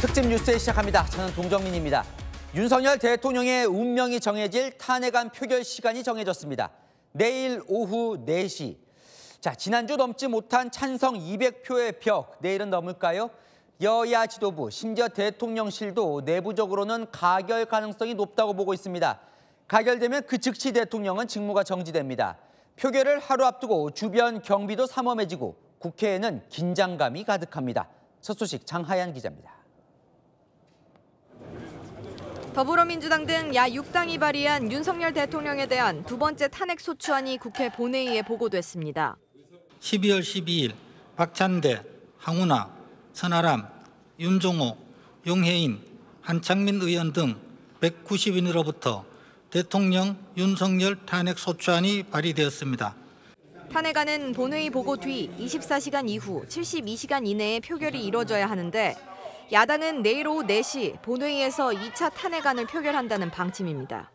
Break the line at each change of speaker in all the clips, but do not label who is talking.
특집 뉴스에 시작합니다. 저는 동정민입니다. 윤석열 대통령의 운명이 정해질 탄핵안 표결 시간이 정해졌습니다. 내일 오후 4시. 자, 지난주 넘지 못한 찬성 200표의 벽, 내일은 넘을까요? 여야 지도부, 심지어 대통령실도 내부적으로는 가결 가능성이 높다고 보고 있습니다. 가결되면 그 즉시 대통령은 직무가 정지됩니다. 표결을 하루 앞두고 주변 경비도 삼엄해지고 국회에는 긴장감이 가득합니다. 첫 소식 장하얀 기자입니다.
더불어민주당 등 야 6당이 발의한 윤석열 대통령에 대한 두 번째 탄핵 소추안이 국회 본회의에 보고됐습니다.
12월 12일 박찬대, 황운하, 천하람, 윤종호, 용혜인, 한창민 의원 등 190인으로부터 대통령 윤석열 탄핵 소추안이 발의되었습니다.
탄핵안은 본회의 보고 뒤 24시간 이후 72시간 이내에 표결이 이뤄져야 하는데 야당은 내일 오후 4시 본회의에서 2차 탄핵안을 표결한다는 방침입니다.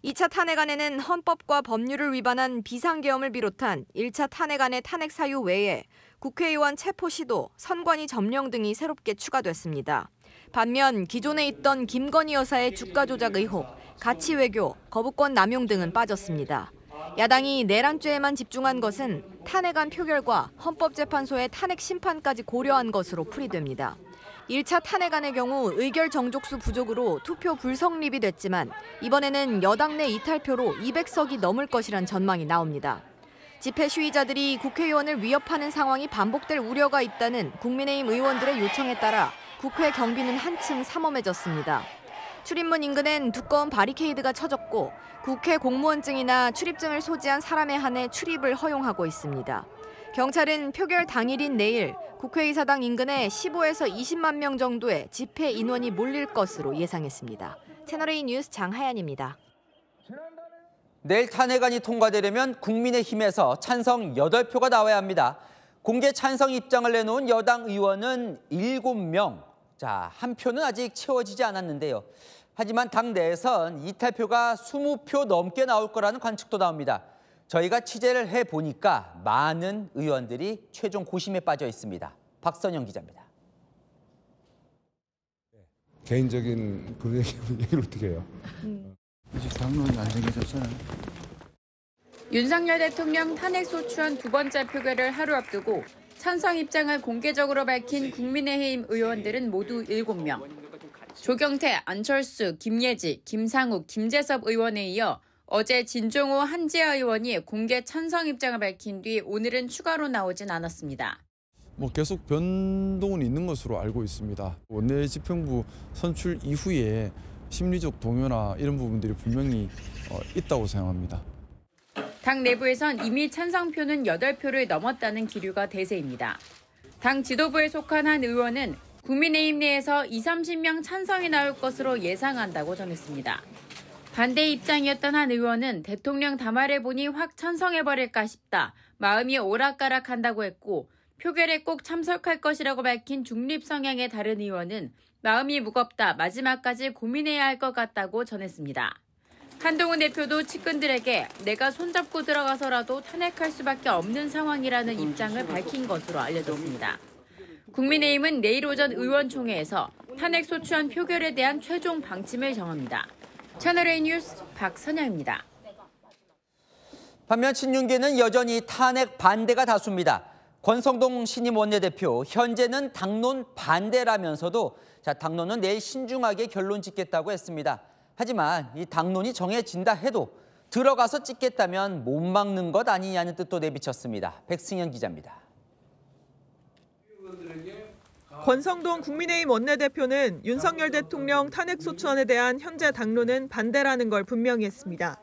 2차 탄핵안에는 헌법과 법률을 위반한 비상계엄을 비롯한 1차 탄핵안의 탄핵 사유 외에 국회의원 체포 시도, 선관위 점령 등이 새롭게 추가됐습니다. 반면 기존에 있던 김건희 여사의 주가 조작 의혹, 가치 외교, 거부권 남용 등은 빠졌습니다. 야당이 내란죄에만 집중한 것은 탄핵안 표결과 헌법재판소의 탄핵 심판까지 고려한 것으로 풀이됩니다. 1차 탄핵안의 경우 의결 정족수 부족으로 투표 불성립이 됐지만 이번에는 여당 내 이탈표로 200석이 넘을 것이란 전망이 나옵니다. 집회 시위자들이 국회의원을 위협하는 상황이 반복될 우려가 있다는 국민의힘 의원들의 요청에 따라 국회 경비는 한층 삼엄해졌습니다. 출입문 인근엔 두꺼운 바리케이드가 쳐졌고 국회 공무원증이나 출입증을 소지한 사람에 한해 출입을 허용하고 있습니다. 경찰은 표결 당일인 내일 국회의사당 인근에 15에서 20만 명 정도의 집회 인원이 몰릴 것으로 예상했습니다. 채널A 뉴스 장하얀입니다.
내일 탄핵안이 통과되려면 국민의힘에서 찬성 8표가 나와야 합니다. 공개 찬성 입장을 내놓은 여당 의원은 7명. 자, 한 표는 아직 채워지지 않았는데요. 하지만 당 내에선 이탈표가 20표 넘게 나올 거라는 관측도 나옵니다. 저희가 취재를 해보니까 많은 의원들이 최종 고심에 빠져 있습니다. 박선영 기자입니다.
개인적인 그런 얘기를 어떻게 해요?
아직 당론이 안 정해졌잖아요.
윤석열 대통령 탄핵소추안 두 번째 표결을 하루 앞두고 찬성 입장을 공개적으로 밝힌 국민의힘 의원들은 모두 7명. 조경태, 안철수, 김예지, 김상욱, 김재섭 의원에 이어 어제 진종호, 한지아 의원이 공개 찬성 입장을 밝힌 뒤 오늘은 추가로 나오진 않았습니다.
계속 변동은 있는 것으로 알고 있습니다. 원내 집행부 선출 이후에 심리적 동요나 이런 부분들이 분명히 있다고 생각합니다.
당 내부에선 이미 찬성표는 8표를 넘었다는 기류가 대세입니다. 당 지도부에 속한 한 의원은 국민의힘 내에서 20-30명 찬성이 나올 것으로 예상한다고 전했습니다. 반대 입장이었던 한 의원은 대통령 담화를 보니 확 찬성해버릴까 싶다. 마음이 오락가락한다고 했고 표결에 꼭 참석할 것이라고 밝힌 중립 성향의 다른 의원은 마음이 무겁다. 마지막까지 고민해야 할 것 같다고 전했습니다. 한동훈 대표도 측근들에게 내가 손잡고 들어가서라도 탄핵할 수밖에 없는 상황이라는 입장을 밝힌 것으로 알려졌습니다. 국민의힘은 내일 오전 의원총회에서 탄핵소추안 표결에 대한 최종 방침을 정합니다. 채널A 뉴스 박선영입니다.
반면 친윤계는 여전히 탄핵 반대가 다수입니다. 권성동 신임 원내대표, 현재는 당론 반대라면서도 당론은 내일 신중하게 결론 짓겠다고 했습니다. 하지만 이 당론이 정해진다 해도 들어가서 찍겠다면 못 막는 것 아니냐는 뜻도 내비쳤습니다. 백승현 기자입니다.
권성동 국민의힘 원내대표는 윤석열 대통령 탄핵소추안에 대한 현재 당론은 반대라는 걸 분명히 했습니다.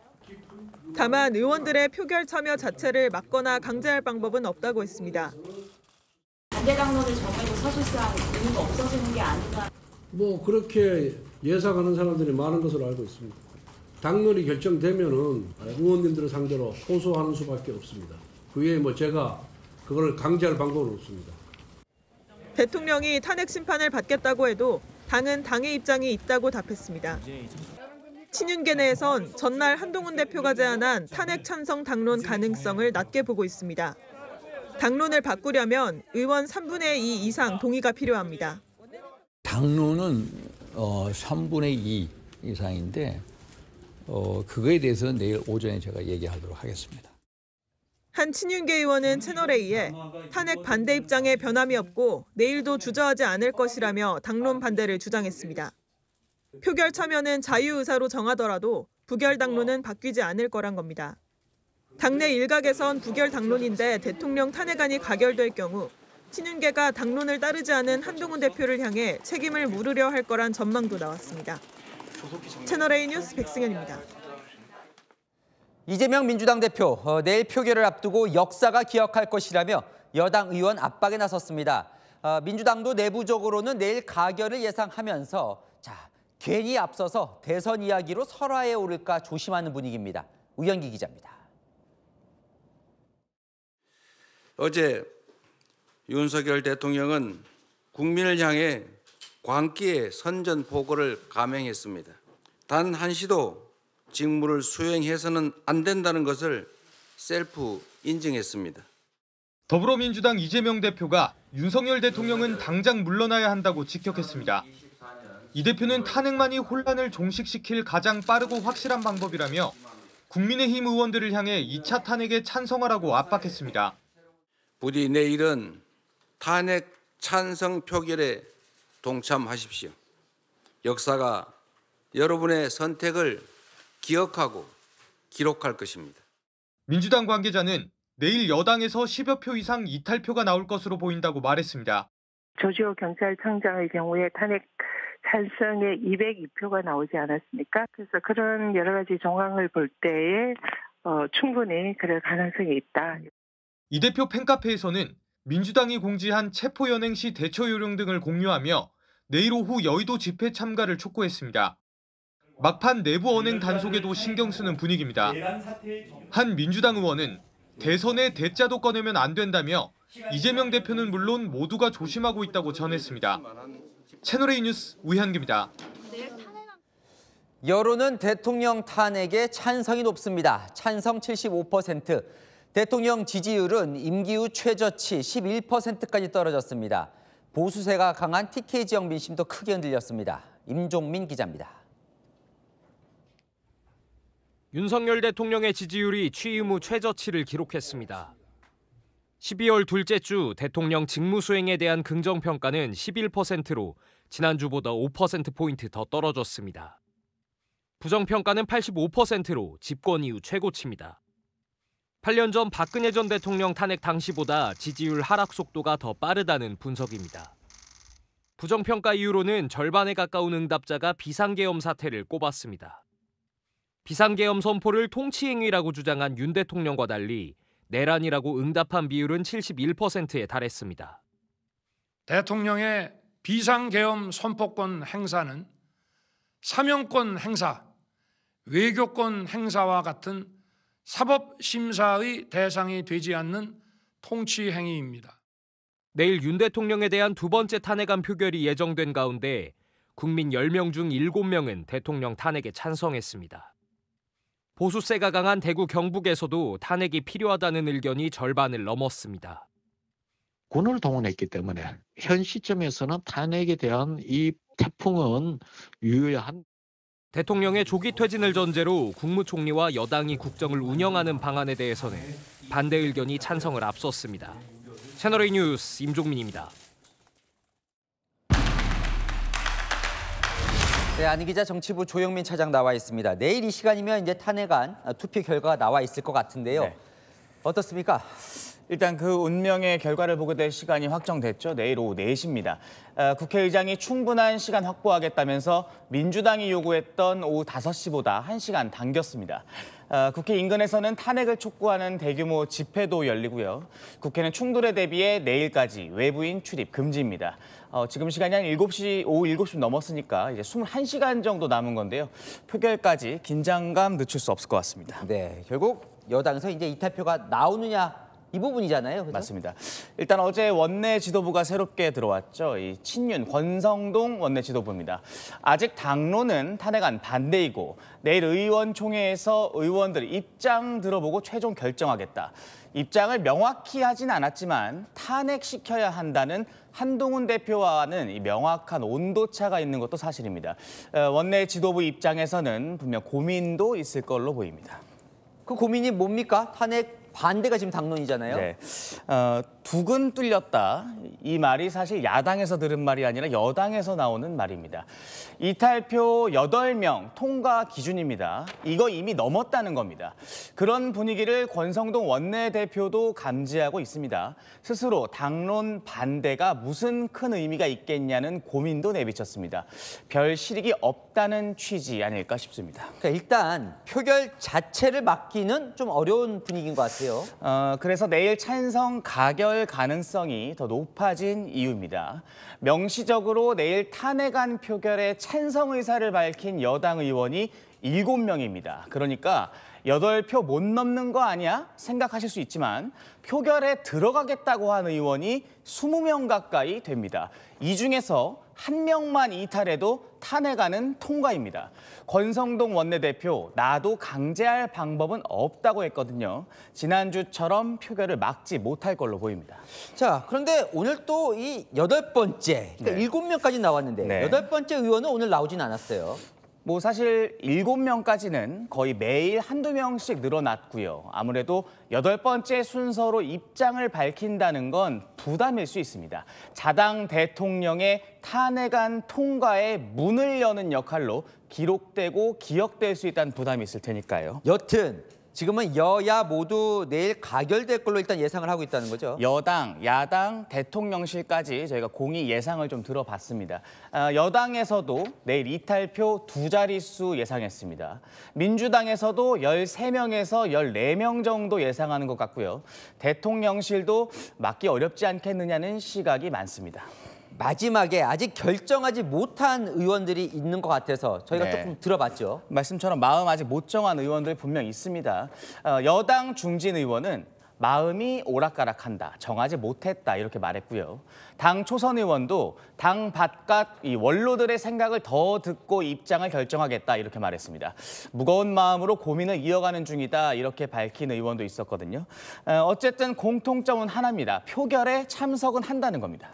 다만 의원들의 표결 참여 자체를 막거나 강제할 방법은 없다고 했습니다.
반대 당론을 정해도 사실상 의미가 없어지는 게 아닌가.
그렇게 예상하는 사람들이 많은 것으로 알고 있습니다. 당론이 결정되면은 의원님들을 상대로 호소하는 수밖에 없습니다. 그 외에 제가 그걸 강제할 방법은 없습니다.
대통령이 탄핵 심판을 받겠다고 해도 당은 당의 입장이 있다고 답했습니다. 친윤계 내에선 전날 한동훈 대표가 제안한 탄핵 찬성 당론 가능성을 낮게 보고 있습니다. 당론을 바꾸려면 의원 3분의 2 이상 동의가 필요합니다.
당론은 3분의 2 이상인데 그거에 대해서는 내일 오전에 제가 얘기하도록 하겠습니다.
한 친윤계 의원은 채널A에 탄핵 반대 입장에 변함이 없고 내일도 주저하지 않을 것이라며 당론 반대를 주장했습니다. 표결 참여는 자유의사로 정하더라도 부결 당론은 바뀌지 않을 거란 겁니다. 당내 일각에선 부결 당론인데 대통령 탄핵안이 가결될 경우 친윤계가 당론을 따르지 않은 한동훈 대표를 향해 책임을 물으려 할 거란 전망도 나왔습니다. 채널A 뉴스 백승현입니다.
이재명 민주당 대표 내일 표결을 앞두고 역사가 기억할 것이라며 여당 의원 압박에 나섰습니다. 민주당도 내부적으로는 내일 가결을 예상하면서 괜히 앞서서 대선 이야기로 설화에 오를까 조심하는 분위기입니다. 우현기 기자입니다.
어제 윤석열 대통령은 국민을 향해 광기의 선전포고를 감행했습니다. 단 한시도 직무를 수행해서는 안 된다는 것을 셀프 인증했습니다.
더불어민주당 이재명 대표가 윤석열 대통령은 당장 물러나야 한다고 직격했습니다. 이 대표는 탄핵만이 혼란을 종식시킬 가장 빠르고 확실한 방법이라며 국민의힘 의원들을 향해 2차 탄핵에 찬성하라고 압박했습니다.
부디 내일은 탄핵 찬성 표결에 동참하십시오. 역사가 여러분의 선택을 기억하고 기록할 것입니다.
민주당 관계자는 내일 여당에서 10여 표 이상 이탈표가 나올 것으로 보인다고 말했습니다.
조지호 경찰청장의 경우에 탄핵 찬성에 202표가 나오지 않았습니까? 그래서 그런 여러 가지 정황을 볼 때에 충분히 그럴 가능성이 있다.
이 대표 팬카페에서는 민주당이 공지한 체포연행 시 대처 요령 등을 공유하며 내일 오후 여의도 집회 참가를 촉구했습니다. 막판 내부 언행 단속에도 신경 쓰는 분위기입니다. 한 민주당 의원은 대선에 대자도 꺼내면 안 된다며 이재명 대표는 물론 모두가 조심하고 있다고 전했습니다. 채널A 뉴스 우현기입니다.
여론은 대통령 탄핵에 찬성이 높습니다. 찬성 75%, 대통령 지지율은 임기 후 최저치 11%까지 떨어졌습니다. 보수세가 강한 TK 지역 민심도 크게 흔들렸습니다. 임종민 기자입니다.
윤석열 대통령의 지지율이 취임 후 최저치를 기록했습니다. 12월 둘째 주 대통령 직무 수행에 대한 긍정평가는 11%로 지난주보다 5%포인트 더 떨어졌습니다. 부정평가는 85%로 집권 이후 최고치입니다. 8년 전 박근혜 전 대통령 탄핵 당시보다 지지율 하락 속도가 더 빠르다는 분석입니다. 부정평가 이유로는 절반에 가까운 응답자가 비상계엄 사태를 꼽았습니다. 비상계엄 선포를 통치행위라고 주장한 윤 대통령과 달리 내란이라고 응답한 비율은 71%에 달했습니다.
대통령의 비상계엄 선포권 행사는 사명권 행사, 외교권 행사와 같은 사법심사의 대상이 되지 않는 통치행위입니다.
내일 윤 대통령에 대한 두 번째 탄핵안 표결이 예정된 가운데 국민 10명 중 7명은 대통령 탄핵에 찬성했습니다. 보수세가 강한 대구 경북에서도 탄핵이 필요하다는 의견이 절반을 넘었습니다.
군을 동원했기 때문에 현 시점에서는 탄핵에 대한 이 태풍은 유효한.
대통령의 조기 퇴진을 전제로 국무총리와 여당이 국정을 운영하는 방안에 대해서는 반대 의견이 찬성을 앞섰습니다. 채널A 뉴스 임종민입니다.
네, 안 기자, 정치부 조영민 차장 나와 있습니다. 내일 이 시간이면 이제 탄핵안 투표 결과가 나와 있을 것 같은데요. 네. 어떻습니까?
일단 그 운명의 결과를 보게 될 시간이 확정됐죠. 내일 오후 4시입니다. 국회의장이 충분한 시간 확보하겠다면서 민주당이 요구했던 오후 5시보다 1시간 당겼습니다. 국회 인근에서는 탄핵을 촉구하는 대규모 집회도 열리고요. 국회는 충돌에 대비해 내일까지 외부인 출입 금지입니다. 지금 시간이 한 오후 7시 넘었으니까 이제 21시간 정도 남은 건데요. 표결까지 긴장감 늦출 수 없을 것 같습니다.
네, 결국 여당에서 이제 이탈표가 나오느냐 이 부분이잖아요. 그죠?
맞습니다. 일단 어제 원내 지도부가 새롭게 들어왔죠. 이 친윤 권성동 원내 지도부입니다. 아직 당론은 탄핵안 반대이고 내일 의원총회에서 의원들 입장 들어보고 최종 결정하겠다. 입장을 명확히 하진 않았지만 탄핵시켜야 한다는 한동훈 대표와는 이 명확한 온도차가 있는 것도 사실입니다. 원내 지도부 입장에서는 분명 고민도 있을 걸로 보입니다.
그 고민이 뭡니까? 탄핵 반대가 지금 당론이잖아요.
네. 두근 뚫렸다. 이 말이 사실 야당에서 들은 말이 아니라 여당에서 나오는 말입니다. 이탈표 8명 통과 기준입니다. 이거 이미 넘었다는 겁니다. 그런 분위기를 권성동 원내대표도 감지하고 있습니다. 스스로 당론 반대가 무슨 큰 의미가 있겠냐는 고민도 내비쳤습니다. 별 실익이 없다는 취지 아닐까 싶습니다.
그러니까 일단 표결 자체를 막기는 좀 어려운 분위기인 것 같아요.
그래서 내일 찬성 가결 가능성이 더 높아진 이유입니다. 명시적으로 내일 탄핵안 표결에 찬성 의사를 밝힌 여당 의원이 7명입니다. 그러니까 8표 못 넘는 거 아니야? 생각하실 수 있지만 표결에 들어가겠다고 한 의원이 20명 가까이 됩니다. 이 중에서 1명만 이탈해도 탄핵안은 통과입니다. 권성동 원내대표, 나도 강제할 방법은 없다고 했거든요. 지난주처럼 표결을 막지 못할 걸로 보입니다.
자, 그런데 오늘 또 이 8번째, 그러니까 7명까지 나왔는데 8번째 의원은 오늘 나오진 않았어요.
뭐 사실 7명까지는 거의 매일 한두 명씩 늘어났고요. 아무래도 8번째 순서로 입장을 밝힌다는 건 부담일 수 있습니다. 자당 대통령의 탄핵안 통과에 문을 여는 역할로 기록되고 기억될 수 있다는 부담이 있을 테니까요.
여튼 지금은 여야 모두 내일 가결될 걸로 일단 예상을 하고 있다는 거죠.
여당, 야당, 대통령실까지 저희가 공히 예상을 좀 들어봤습니다. 여당에서도 내일 이탈표 2자릿수 예상했습니다. 민주당에서도 13명에서 14명 정도 예상하는 것 같고요. 대통령실도 막기 어렵지 않겠느냐는 시각이 많습니다.
마지막에 아직 결정하지 못한 의원들이 있는 것 같아서 저희가 조금 들어봤죠.
말씀처럼 마음 아직 못 정한 의원들 분명 있습니다. 여당 중진 의원은 마음이 오락가락한다, 정하지 못했다 이렇게 말했고요. 당 초선 의원도 당 바깥 이 원로들의 생각을 더 듣고 입장을 결정하겠다 이렇게 말했습니다. 무거운 마음으로 고민을 이어가는 중이다 이렇게 밝힌 의원도 있었거든요. 어쨌든 공통점은 하나입니다. 표결에 참석은 한다는 겁니다.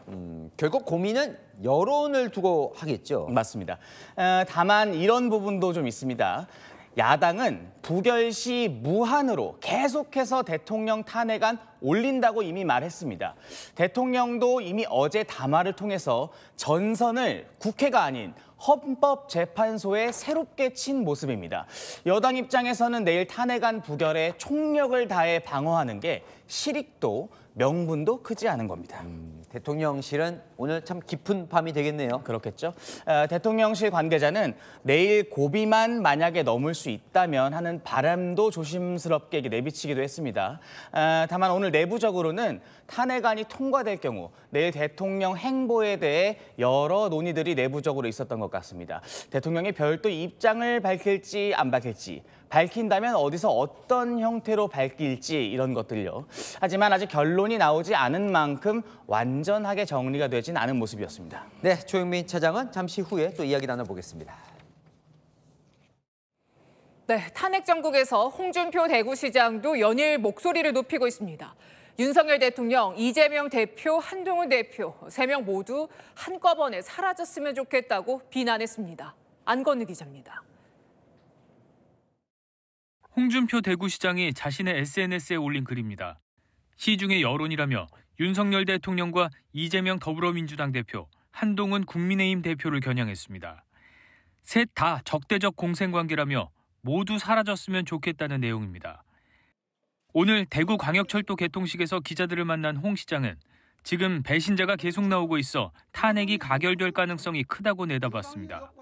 결국 고민은 여론을 두고 하겠죠.
맞습니다. 다만 이런 부분도 좀 있습니다. 야당은 부결 시 무한으로 계속해서 대통령 탄핵안 올린다고 이미 말했습니다. 대통령도 이미 어제 담화를 통해서 전선을 국회가 아닌 헌법재판소에 새롭게 친 모습입니다. 여당 입장에서는 내일 탄핵안 부결에 총력을 다해 방어하는 게 실익도 명분도 크지 않은 겁니다.
대통령실은 오늘 참 깊은 밤이 되겠네요.
그렇겠죠. 대통령실 관계자는 내일 고비만 만약에 넘을 수 있다면 하는 바람도 조심스럽게 내비치기도 했습니다. 다만 오늘 내부적으로는 탄핵안이 통과될 경우 내일 대통령 행보에 대해 여러 논의들이 내부적으로 있었던 것 같습니다. 대통령이 별도 입장을 밝힐지 안 밝힐지, 밝힌다면 어디서 어떤 형태로 밝힐지 이런 것들요. 하지만 아직 결론이 나오지 않은 만큼 완전하게 정리가 되진 않은 모습이었습니다.
네, 조영민 차장은 잠시 후에 또 이야기 나눠보겠습니다.
네, 탄핵 정국에서 홍준표 대구시장도 연일 목소리를 높이고 있습니다. 윤석열 대통령, 이재명 대표, 한동훈 대표 3명 모두 한꺼번에 사라졌으면 좋겠다고 비난했습니다. 안건우 기자입니다.
홍준표 대구시장이 자신의 SNS에 올린 글입니다. 시중의 여론이라며 윤석열 대통령과 이재명 더불어민주당 대표, 한동훈 국민의힘 대표를 겨냥했습니다. 셋 다 적대적 공생관계라며 모두 사라졌으면 좋겠다는 내용입니다. 오늘 대구광역철도 개통식에서 기자들을 만난 홍 시장은 지금 배신자가 계속 나오고 있어 탄핵이 가결될 가능성이 크다고 내다봤습니다.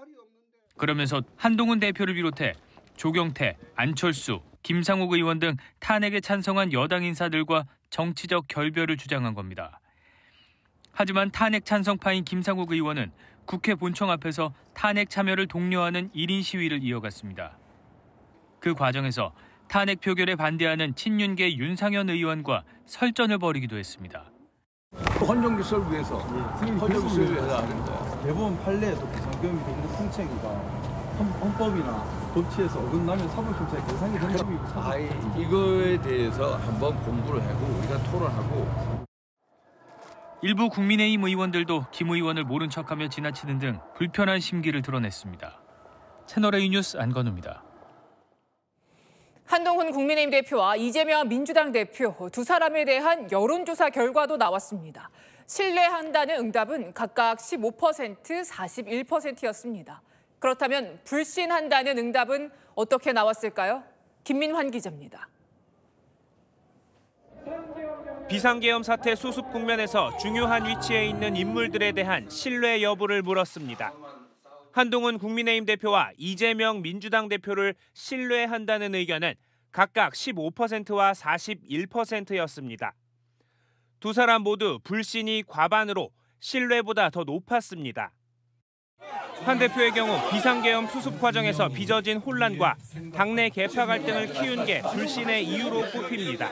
그러면서 한동훈 대표를 비롯해 조경태, 안철수, 김상욱 의원 등 탄핵에 찬성한 여당 인사들과 정치적 결별을 주장한 겁니다. 하지만 탄핵 찬성파인 김상욱 의원은 국회 본청 앞에서 탄핵 참여를 독려하는 1인 시위를 이어갔습니다. 그 과정에서 탄핵 표결에 반대하는 친윤계 윤상현 의원과 설전을 벌이기도 했습니다.
헌정질서를 위해서, 헌정질서를 위해서 하는 거야.
대법원 판례에도 비상계엄이 되는 통째기가 헌법이나 법치에서 어긋나면 사법심사에 대상이 된다고.
이거에 대해서 한번 공부를 하고 우리가 토론하고.
일부 국민의힘 의원들도 김 의원을 모른 척하며 지나치는 등 불편한 심기를 드러냈습니다. 채널A 뉴스 안건우입니다.
한동훈 국민의힘 대표와 이재명 민주당 대표 두 사람에 대한 여론조사 결과도 나왔습니다. 신뢰한다는 응답은 각각 15%, 41%였습니다. 그렇다면 불신한다는 응답은 어떻게 나왔을까요? 김민환 기자입니다.
비상계엄 사태 수습 국면에서 중요한 위치에 있는 인물들에 대한 신뢰 여부를 물었습니다. 한동훈 국민의힘 대표와 이재명 민주당 대표를 신뢰한다는 의견은 각각 15%와 41%였습니다. 두 사람 모두 불신이 과반으로 신뢰보다 더 높았습니다. 한 대표의 경우 비상계엄 수습 과정에서 빚어진 혼란과 당내 계파 갈등을 키운 게 불신의 이유로 꼽힙니다.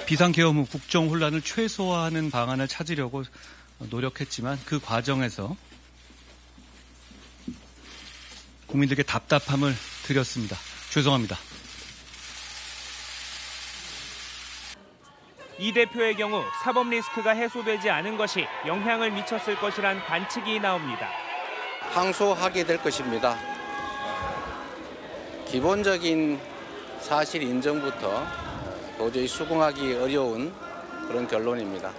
비상계엄 후 국정 혼란을 최소화하는 방안을 찾으려고 노력했지만 그 과정에서 국민들께 답답함을 드렸습니다. 죄송합니다.
이 대표의 경우 사법 리스크가 해소되지 않은 것이 영향을 미쳤을 것이란 관측이 나옵니다.
항소하게 될 것입니다. 기본적인 사실 인정부터 도저히 수긍하기 어려운 그런 결론입니다.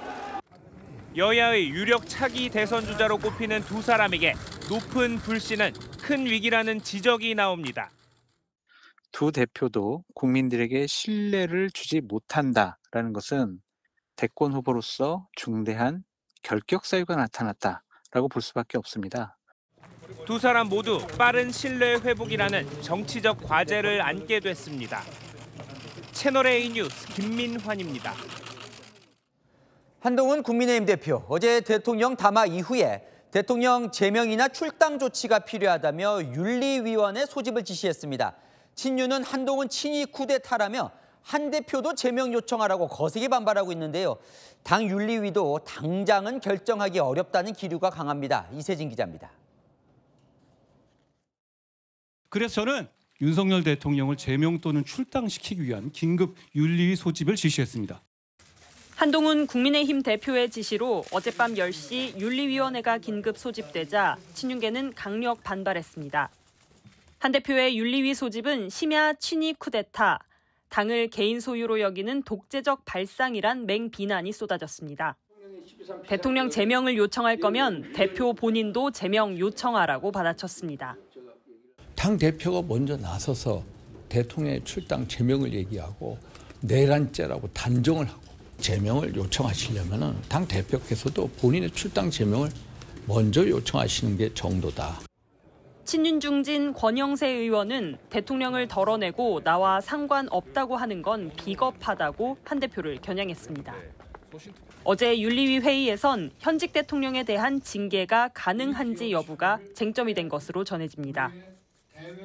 여야의 유력 차기 대선 주자로 꼽히는 두 사람에게 높은 불신은 큰 위기라는 지적이 나옵니다.
두 대표도 국민들에게 신뢰를 주지 못한다라는 것은 대권 후보로서 중대한 결격 사유가 나타났다라고 볼 수밖에 없습니다.
두 사람 모두 빠른 신뢰 회복이라는 정치적 과제를 안게 됐습니다. 채널A 뉴스 김민환입니다.
한동훈 국민의힘 대표, 어제 대통령 담화 이후에 대통령 제명이나 출당 조치가 필요하다며 윤리위원회 소집을 지시했습니다. 친윤은 한동훈 친위 쿠데타라며 한 대표도 제명 요청하라고 거세게 반발하고 있는데요. 당 윤리위도 당장은 결정하기 어렵다는 기류가 강합니다. 이세진 기자입니다.
그래서 저는 윤석열 대통령을 제명 또는 출당시키기 위한 긴급 윤리위 소집을 지시했습니다.
한동훈 국민의힘 대표의 지시로 어젯밤 10시 윤리위원회가 긴급 소집되자 친윤계는 강력 반발했습니다. 한 대표의 윤리위 소집은 심야 친위 쿠데타, 당을 개인 소유로 여기는 독재적 발상이란 맹비난이 쏟아졌습니다. 대통령 제명을 요청할 거면 대표 본인도 제명 요청하라고 받아쳤습니다.
당 대표가 먼저 나서서 대통령의 출당 제명을 얘기하고 내란죄라고 단정을 하고 제명을 요청하시려면 당 대표께서도 본인의 출당 제명을 먼저 요청하시는 게 정도다.
친윤 중진 권영세 의원은 대통령을 덜어내고 나와 상관없다고 하는 건 비겁하다고 한 대표를 겨냥했습니다. 어제 윤리위 회의에선 현직 대통령에 대한 징계가 가능한지 여부가 쟁점이 된 것으로 전해집니다.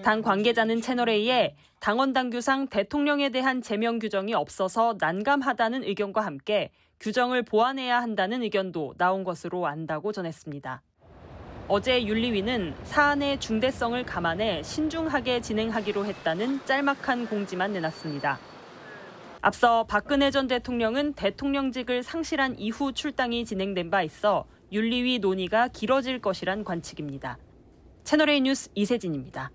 당 관계자는 채널A에 당원 당규상 대통령에 대한 제명 규정이 없어서 난감하다는 의견과 함께 규정을 보완해야 한다는 의견도 나온 것으로 안다고 전했습니다. 어제 윤리위는 사안의 중대성을 감안해 신중하게 진행하기로 했다는 짤막한 공지만 내놨습니다. 앞서 박근혜 전 대통령은 대통령직을 상실한 이후 출당이 진행된 바 있어 윤리위 논의가 길어질 것이란 관측입니다. 채널A 뉴스 이세진입니다.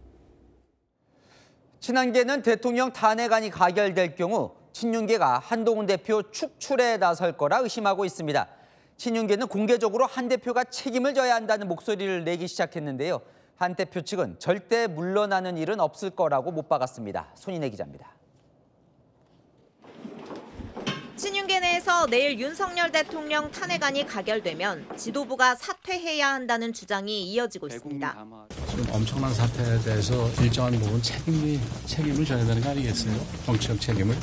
친한계는 대통령 탄핵안이 가결될 경우 친윤계가 한동훈 대표 축출에 나설 거라 의심하고 있습니다. 친윤계는 공개적으로 한 대표가 책임을 져야 한다는 목소리를 내기 시작했는데요. 한 대표 측은 절대 물러나는 일은 없을 거라고 못 박았습니다. 손인혜 기자입니다.
친윤계 내에서 내일 윤석열 대통령 탄핵안이 가결되면 지도부가 사퇴해야 한다는 주장이 이어지고 있습니다.
지금 엄청난 사태에 대해서 일정한 부분 책임을 져야 되는 거 아니겠어요? 정치적 책임을.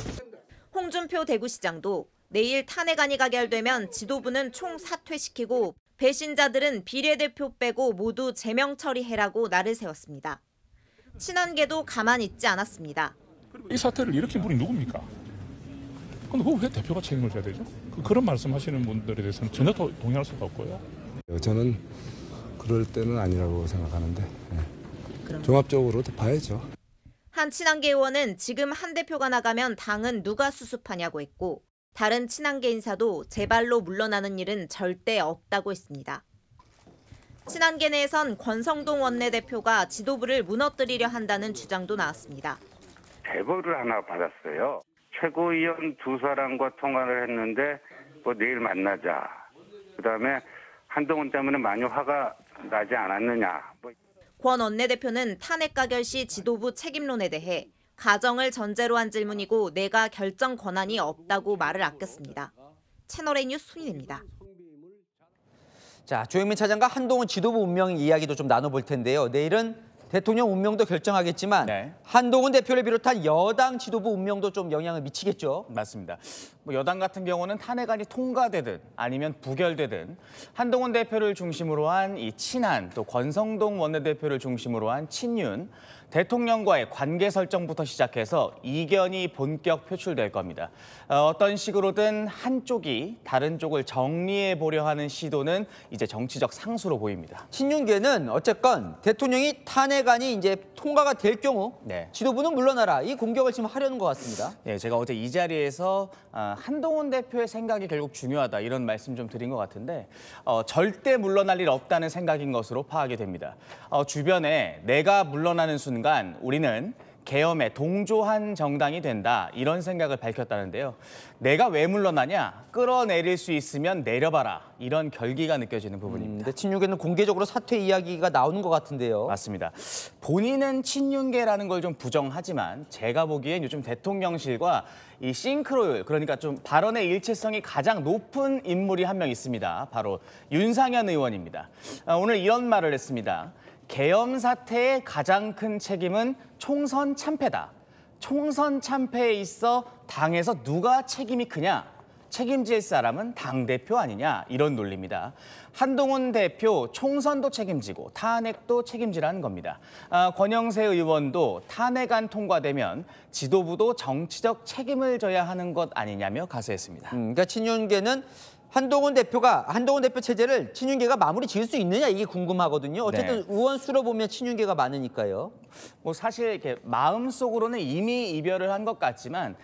홍준표 대구시장도 내일 탄핵안이 가결되면 지도부는 총 사퇴시키고 배신자들은 비례대표 빼고 모두 제명 처리해라고 날을 세웠습니다. 친한계도 가만히 있지 않았습니다.
이 사태를 일으킨 분이 누굽니까? 근데 그거 왜 대표가 책임을 져야 되죠? 그런 말씀하시는 분들에 대해서는 전혀 동의할 수가 없고요.
저는 그럴 때는 아니라고 생각하는데 종합적으로 봐야죠.
한 친한계 의원은 지금 한 대표가 나가면 당은 누가 수습하냐고 했고 다른 친한계 인사도 제발로 물러나는 일은 절대 없다고 했습니다. 친한계 내에선 권성동 원내대표가 지도부를 무너뜨리려 한다는 주장도 나왔습니다.
제보를 하나 받았어요. 최고위원 두 사람과 통화를 했는데 내일 만나자. 그다음에 한동훈 때문에 많이 화가 나지 않았느냐.
권 원내대표는 탄핵 가결 시 지도부 책임론에 대해 가정을 전제로 한 질문이고 내가 결정 권한이 없다고 말을 아꼈습니다. 채널A 뉴스 손인입니다.
자, 조영민 차장과 한동훈 지도부 운명 이야기도 좀 나눠볼 텐데요. 내일은 대통령 운명도 결정하겠지만 한동훈 대표를 비롯한 여당 지도부 운명도 좀 영향을 미치겠죠.
맞습니다. 여당 같은 경우는 탄핵안이 통과되든 아니면 부결되든 한동훈 대표를 중심으로 한 이 친한 또 권성동 원내대표를 중심으로 한 친윤 대통령과의 관계 설정부터 시작해서 이견이 본격 표출될 겁니다. 어떤 식으로든 한쪽이 다른 쪽을 정리해 보려 하는 시도는 이제 정치적 상수로 보입니다.
친윤계는 어쨌건 대통령이 탄핵안이 이제 통과가 될 경우 지도부는 물러나라 이 공격을 지금 하려는 것 같습니다.
네, 제가 어제 이 자리에서 한동훈 대표의 생각이 결국 중요하다 이런 말씀 좀 드린 것 같은데 절대 물러날 일 없다는 생각인 것으로 파악이 됩니다. 주변에 내가 물러나는 순간 우리는 계엄에 동조한 정당이 된다 이런 생각을 밝혔다는데요. 내가 왜 물러나냐? 끌어내릴 수 있으면 내려봐라 이런 결기가 느껴지는 부분입니다.
근데 친윤계는 공개적으로 사퇴 이야기가 나오는 것 같은데요.
맞습니다. 본인은 친윤계라는 걸 좀 부정하지만 제가 보기엔 요즘 대통령실과 이 싱크로율 그러니까 좀 발언의 일체성이 가장 높은 인물이 한 명 있습니다. 바로 윤상현 의원입니다. 오늘 이런 말을 했습니다. 계엄 사태의 가장 큰 책임은 총선 참패다. 총선 참패에 있어 당에서 누가 책임이 크냐? 책임질 사람은 당대표 아니냐? 이런 논리입니다. 한동훈 대표 총선도 책임지고 탄핵도 책임지라는 겁니다. 권영세 의원도 탄핵안 통과되면 지도부도 정치적 책임을 져야 하는 것 아니냐며 가세했습니다.
그러니까 친윤계는 한동훈 대표 체제를 친윤계가 마무리 지을 수 있느냐 이게 궁금하거든요. 어쨌든 의원 수로 보면 친윤계가 많으니까요.
사실 이렇게 마음속으로는 이미 이별을 한 것 같지만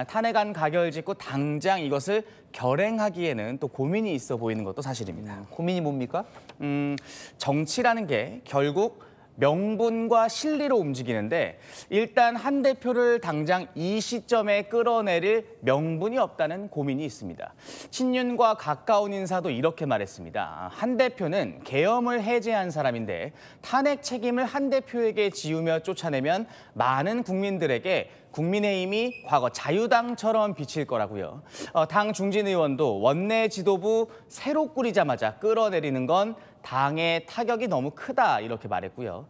탄핵안 가결 직후 당장 이것을 결행하기에는 또 고민이 있어 보이는 것도 사실입니다.
고민이 뭡니까?
정치라는 게 결국 명분과 실리로 움직이는데 일단 한 대표를 당장 이 시점에 끌어내릴 명분이 없다는 고민이 있습니다. 친윤과 가까운 인사도 이렇게 말했습니다. 한 대표는 계엄을 해제한 사람인데 탄핵 책임을 한 대표에게 지우며 쫓아내면 많은 국민들에게 국민의힘이 과거 자유당처럼 비칠 거라고요. 당 중진 의원도 원내 지도부 새로 꾸리자마자 끌어내리는 건 당의 타격이 너무 크다 이렇게 말했고요.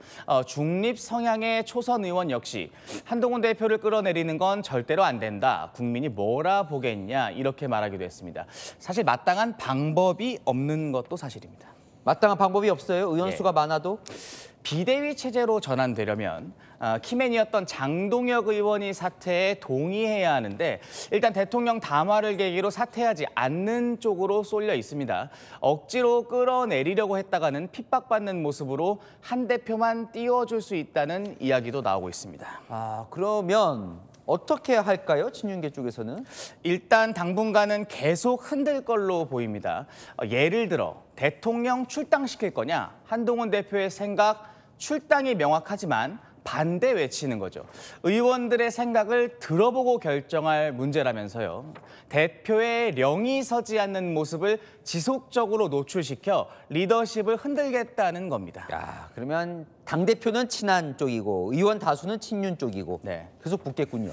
중립 성향의 초선 의원 역시 한동훈 대표를 끌어내리는 건 절대로 안 된다. 국민이 뭐라 보겠냐 이렇게 말하기도 했습니다. 사실 마땅한 방법이 없는 것도 사실입니다.
마땅한 방법이 없어요? 의원수가 많아도?
비대위 체제로 전환되려면 키맨이었던 장동혁 의원이 사퇴에 동의해야 하는데 일단 대통령 담화를 계기로 사퇴하지 않는 쪽으로 쏠려 있습니다. 억지로 끌어내리려고 했다가는 핍박받는 모습으로 한 대표만 띄워줄 수 있다는 이야기도 나오고 있습니다.
그러면 어떻게 할까요? 친윤계 쪽에서는?
일단 당분간은 계속 흔들 걸로 보입니다. 예를 들어 대통령 출당시킬 거냐? 한동훈 대표의 생각 출당이 명확하지만 반대 외치는 거죠. 의원들의 생각을 들어보고 결정할 문제라면서요. 대표의 령이 서지 않는 모습을 지속적으로 노출시켜 리더십을 흔들겠다는 겁니다.
그러면 당대표는 친한 쪽이고 의원 다수는 친윤 쪽이고 계속 붙겠군요.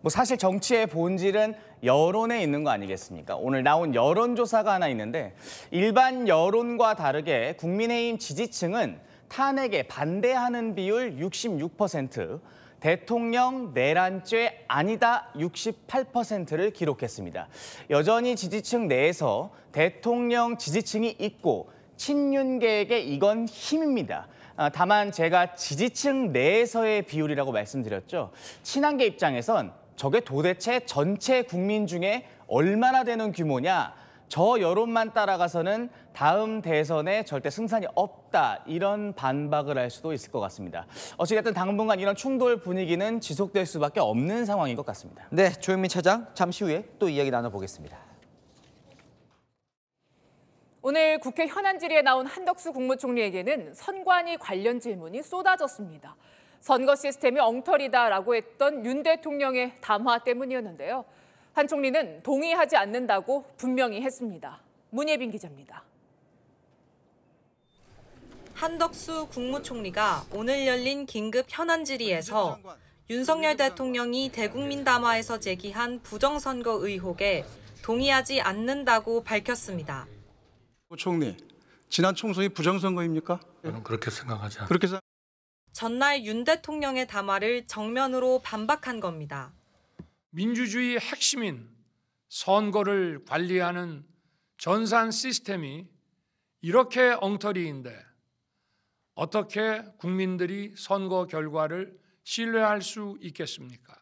사실 정치의 본질은 여론에 있는 거 아니겠습니까? 오늘 나온 여론조사가 하나 있는데 일반 여론과 다르게 국민의힘 지지층은 탄핵에 반대하는 비율 66%, 대통령 내란죄 아니다 68%를 기록했습니다. 여전히 지지층 내에서 대통령 지지층이 있고 친윤계에게 이건 힘입니다. 다만 제가 지지층 내에서의 비율이라고 말씀드렸죠. 친한계 입장에선 저게 도대체 전체 국민 중에 얼마나 되는 규모냐. 저 여론만 따라가서는 다음 대선에 절대 승산이 없다. 이런 반박을 할 수도 있을 것 같습니다. 어찌됐든 당분간 이런 충돌 분위기는 지속될 수밖에 없는 상황인 것 같습니다.
네, 조현민 차장 잠시 후에 또 이야기 나눠보겠습니다.
오늘 국회 현안 질의에 나온 한덕수 국무총리에게는 선관위 관련 질문이 쏟아졌습니다. 선거 시스템이 엉터리다라고 했던 윤 대통령의 담화 때문이었는데요. 한 총리는 동의하지 않는다고 분명히 했습니다. 문예빈 기자입니다.
한덕수 국무총리가 오늘 열린 긴급 현안 질의에서 윤석열 대통령이 대국민 담화에서 제기한 부정선거 의혹에 동의하지 않는다고 밝혔습니다.
총리, 지난 총선이 부정선거입니까?
저는 그렇게 생각하지 않습니다.
그렇게
전날 윤 대통령의 담화를 정면으로 반박한 겁니다.
민주주의의 핵심인 선거를 관리하는 전산 시스템이 이렇게 엉터리인데 어떻게 국민들이 선거 결과를 신뢰할 수 있겠습니까?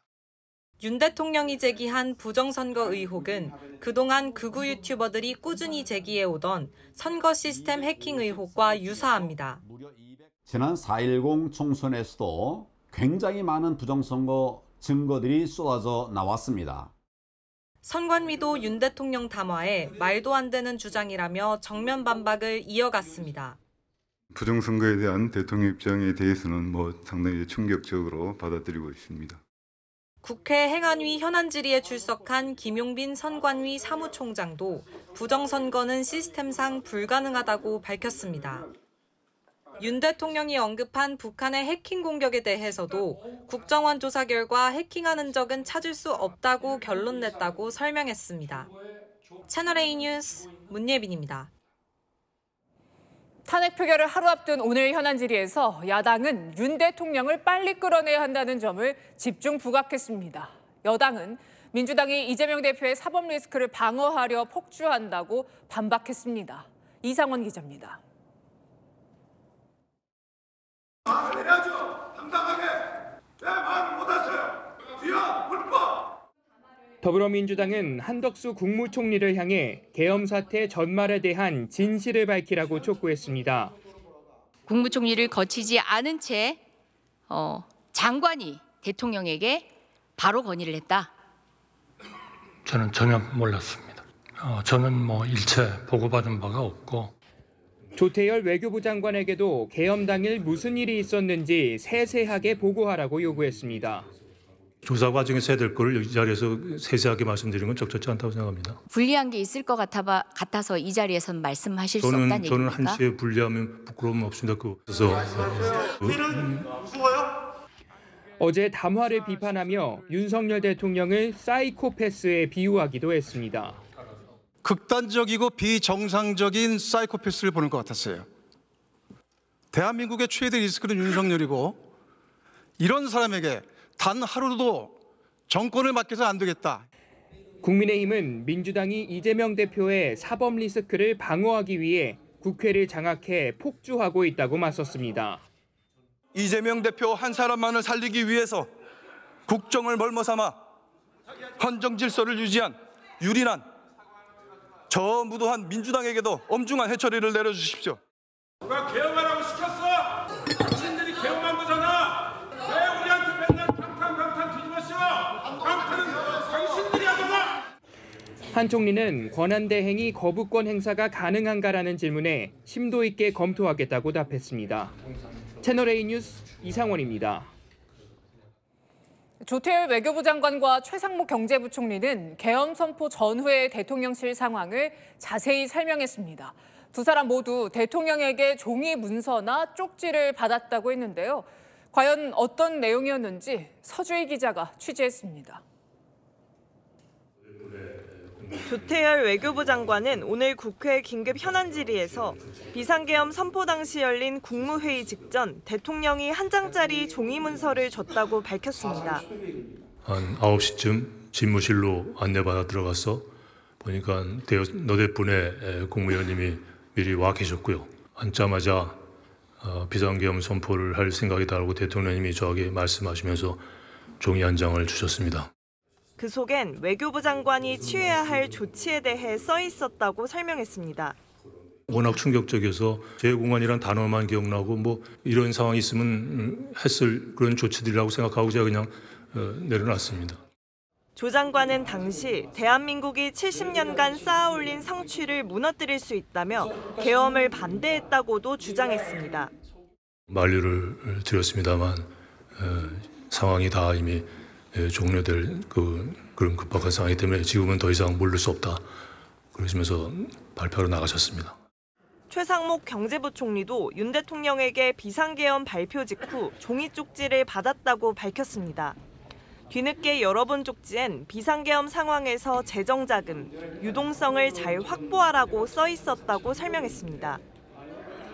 윤 대통령이 제기한 부정선거 의혹은 그동안 극우 유튜버들이 꾸준히 제기해오던 선거 시스템 해킹 의혹과 유사합니다.
지난 4.10 총선에서도 굉장히 많은 부정선거 증거들이 쏟아져 나왔습니다.
선관위도 윤 대통령 담화에 말도 안 되는 주장이라며 정면 반박을 이어갔습니다.
부정선거에 대한 대통령 입장에 대해서는 상당히 충격적으로 받아들이고 있습니다.
국회 행안위 현안 질의에 출석한 김용빈 선관위 사무총장도 부정선거는 시스템상 불가능하다고 밝혔습니다. 윤 대통령이 언급한 북한의 해킹 공격에 대해서도 국정원 조사 결과 해킹한 흔적은 찾을 수 없다고 결론 냈다고 설명했습니다. 채널A 뉴스 문예빈입니다.
탄핵 표결을 하루 앞둔 오늘 현안 질의에서 야당은 윤 대통령을 빨리 끌어내야 한다는 점을 집중 부각했습니다. 여당은 민주당이 이재명 대표의 사법 리스크를 방어하려 폭주한다고 반박했습니다. 이상원 기자입니다.
말을 해야죠. 당당하게. 왜 말을 못했어요? 위헌, 불법.
더불어민주당은 한덕수 국무총리를 향해 계엄 사태 전말에 대한 진실을 밝히라고 촉구했습니다.
국무총리를 거치지 않은 채 장관이 대통령에게 바로 건의를 했다.
저는 전혀 몰랐습니다. 저는 일체 보고받은 바가 없고.
조태열 외교부 장관에게도 계엄 당일 무슨 일이 있었는지 세세하게 보고하라고 요구했습니다.
조사 과정에서 해야 될 거를 이 자리에서 세세하게 말씀드리는 건 적절치 않다고 생각합니다.
불리한 게 있을 것 같아서 이 자리에서는 말씀하실 수 없다는 얘기입니까?
저는 한시에 불리하면 부끄러움 없습니다. 그래서
어제 담화를 비판하며 윤석열 대통령을 사이코패스에 비유하기도 했습니다.
극단적이고 비정상적인 사이코패스를 보는 것 같았어요. 대한민국의 최대 리스크는 윤석열이고 이런 사람에게 단 하루도 정권을 맡겨서 안 되겠다.
국민의힘은 민주당이 이재명 대표의 사법 리스크를 방어하기 위해 국회를 장악해 폭주하고 있다고 맞섰습니다.
이재명 대표 한 사람만을 살리기 위해서 국정을 멀머삼아 헌정 질서를 유지한 유린한 저 무도한 민주당에게도 엄중한 해처리를 내려주십시오.
누가 개엄하라고 시켰어? 당신들이 개엄한 거잖아. 왜 우리한테 맨날 방탄 뒤집어씌워? 방탄은 당신들이 하잖아.
한 총리는 권한대행이 거부권 행사가 가능한가라는 질문에 심도 있게 검토하겠다고 답했습니다. 채널A 뉴스 이상원입니다.
조태열 외교부 장관과 최상목 경제부총리는 계엄 선포 전후의 대통령실 상황을 자세히 설명했습니다. 두 사람 모두 대통령에게 종이 문서나 쪽지를 받았다고 했는데요. 과연 어떤 내용이었는지 서주희 기자가 취재했습니다.
조태열 외교부 장관은 오늘 국회 긴급 현안 질의에서 비상계엄 선포 당시 열린 국무회의 직전 대통령이 한 장짜리 종이 문서를 줬다고 밝혔습니다.
한 9시쯤 집무실로 안내받아 들어가서 보니까 너댓 분의 국무위원님이 미리 와 계셨고요. 앉자마자 비상계엄 선포를 할 생각이다라고 대통령님이 저에게 말씀하시면서 종이 한 장을 주셨습니다.
그 속엔 외교부 장관이 취해야 할 조치에 대해 써 있었다고 설명했습니다.
워낙 충격적이어서 재해공안이란 단어만 기억나고 뭐 이런 상황이 있으면 했을 그런 조치들이라고 생각하고 제가 그냥 내려놨습니다.
조 장관은 당시 대한민국이 70년간 쌓아올린 성취를 무너뜨릴 수 있다며 계엄을 반대했다고도 주장했습니다.
만류를 드렸습니다만 상황이 다 이미 종료될 그런 급박한 상황이기 때문에 지금은 더 이상 물릴 수 없다. 그러시면서 발표로 나가셨습니다.
최상목 경제부총리도 윤 대통령에게 비상계엄 발표 직후 종이 쪽지를 받았다고 밝혔습니다. 뒤늦게 열어본 쪽지엔 비상계엄 상황에서 재정자금, 유동성을 잘 확보하라고 써 있었다고 설명했습니다.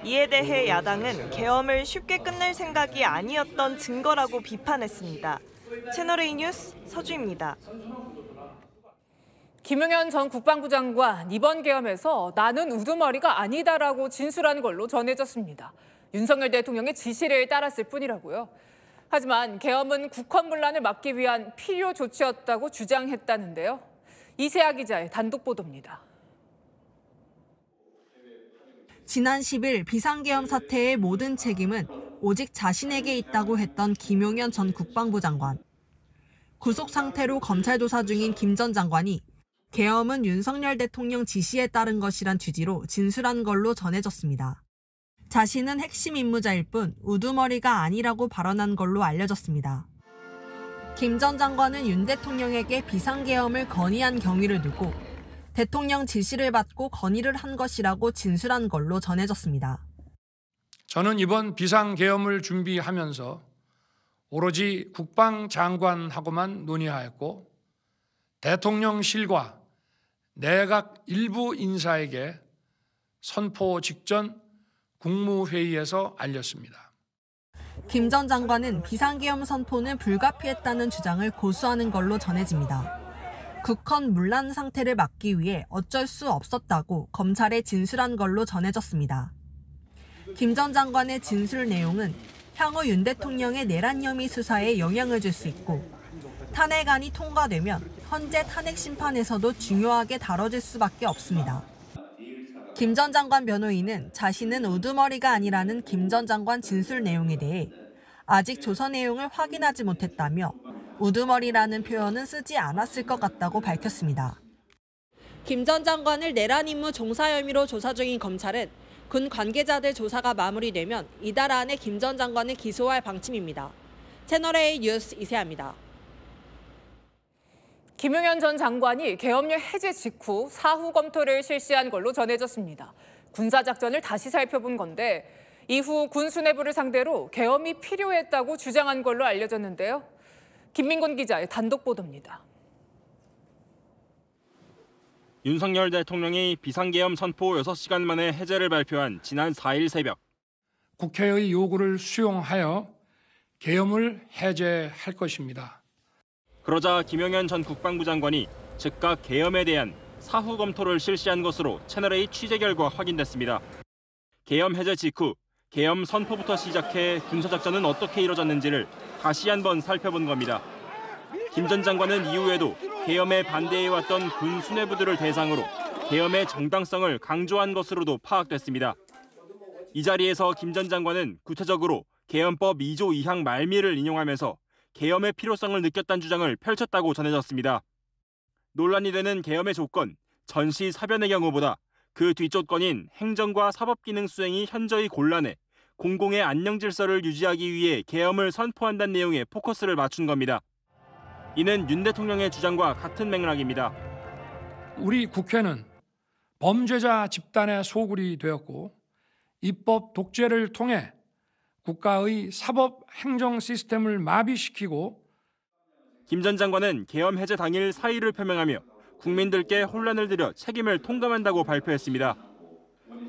이에 대해 야당은 계엄을 쉽게 끝낼 생각이 아니었던 증거라고 비판했습니다. 채널A 뉴스 서주입니다.
김용현 전 국방부 장관 이번 계엄에서 나는 우두머리가 아니다라고 진술한 걸로 전해졌습니다. 윤석열 대통령의 지시를 따랐을 뿐이라고요. 하지만 계엄은 국헌문란을 막기 위한 필요 조치였다고 주장했다는데요. 이세아 기자의 단독 보도입니다.
지난 10일 비상계엄 사태의 모든 책임은 오직 자신에게 있다고 했던 김용현 전 국방부 장관. 구속 상태로 검찰 조사 중인 김 전 장관이 계엄은 윤석열 대통령 지시에 따른 것이란 취지로 진술한 걸로 전해졌습니다. 자신은 핵심 임무자일 뿐 우두머리가 아니라고 발언한 걸로 알려졌습니다. 김 전 장관은 윤 대통령에게 비상계엄을 건의한 경위를 두고 대통령 지시를 받고 건의를 한 것이라고 진술한 걸로 전해졌습니다.
저는 이번 비상계엄을 준비하면서 오로지 국방장관하고만 논의하였고 대통령실과 내각 일부 인사에게 선포 직전 국무회의에서 알렸습니다.
김 전 장관은 비상계엄 선포는 불가피했다는 주장을 고수하는 걸로 전해집니다. 국헌 문란 상태를 막기 위해 어쩔 수 없었다고 검찰에 진술한 걸로 전해졌습니다. 김 전 장관의 진술 내용은 향후 윤 대통령의 내란 혐의 수사에 영향을 줄 수 있고 탄핵안이 통과되면 헌재 탄핵 심판에서도 중요하게 다뤄질 수밖에 없습니다. 김 전 장관 변호인은 자신은 우두머리가 아니라는 김 전 장관 진술 내용에 대해 아직 조서 내용을 확인하지 못했다며 우두머리라는 표현은 쓰지 않았을 것 같다고 밝혔습니다. 김 전 장관을 내란 임무 종사 혐의로 조사 중인 검찰은 군 관계자들 조사가 마무리되면 이달 안에 김 전 장관을 기소할 방침입니다. 채널A 뉴스 이세아입니다.
김용현 전 장관이 계엄령 해제 직후 사후 검토를 실시한 걸로 전해졌습니다. 군사작전을 다시 살펴본 건데 이후 군 수뇌부를 상대로 계엄이 필요했다고 주장한 걸로 알려졌는데요. 김민곤 기자의 단독 보도입니다.
윤석열 대통령이 비상계엄 선포 6시간 만에 해제를 발표한 지난 4일 새벽.
국회의 요구를 수용하여 계엄을 해제할 것입니다.
그러자 김용현 전 국방부 장관이 즉각 계엄에 대한 사후 검토를 실시한 것으로 채널A 취재 결과 확인됐습니다. 계엄 해제 직후 계엄 선포부터 시작해 군사작전은 어떻게 이뤄졌는지를 다시 한번 살펴본 겁니다. 김 전 장관은 이후에도 계엄에 반대해왔던 군 수뇌부들을 대상으로 계엄의 정당성을 강조한 것으로도 파악됐습니다. 이 자리에서 김 전 장관은 구체적으로 계엄법 2조 2항 말미를 인용하면서 계엄의 필요성을 느꼈다는 주장을 펼쳤다고 전해졌습니다. 논란이 되는 계엄의 조건, 전시 사변의 경우보다 그 뒷조건인 행정과 사법기능 수행이 현저히 곤란해 공공의 안녕 질서를 유지하기 위해 계엄을 선포한다는 내용에 포커스를 맞춘 겁니다. 이는 윤 대통령의 주장과 같은 맥락입니다.
우리 국회는 범죄자 집단의 소굴이 되었고 입법 독재를 통해 국가의 사법 행정 시스템을 마비시키고
김 전 장관은 계엄 해제 당일 사의를 표명하며 국민들께 혼란을 드려 책임을 통감한다고 발표했습니다.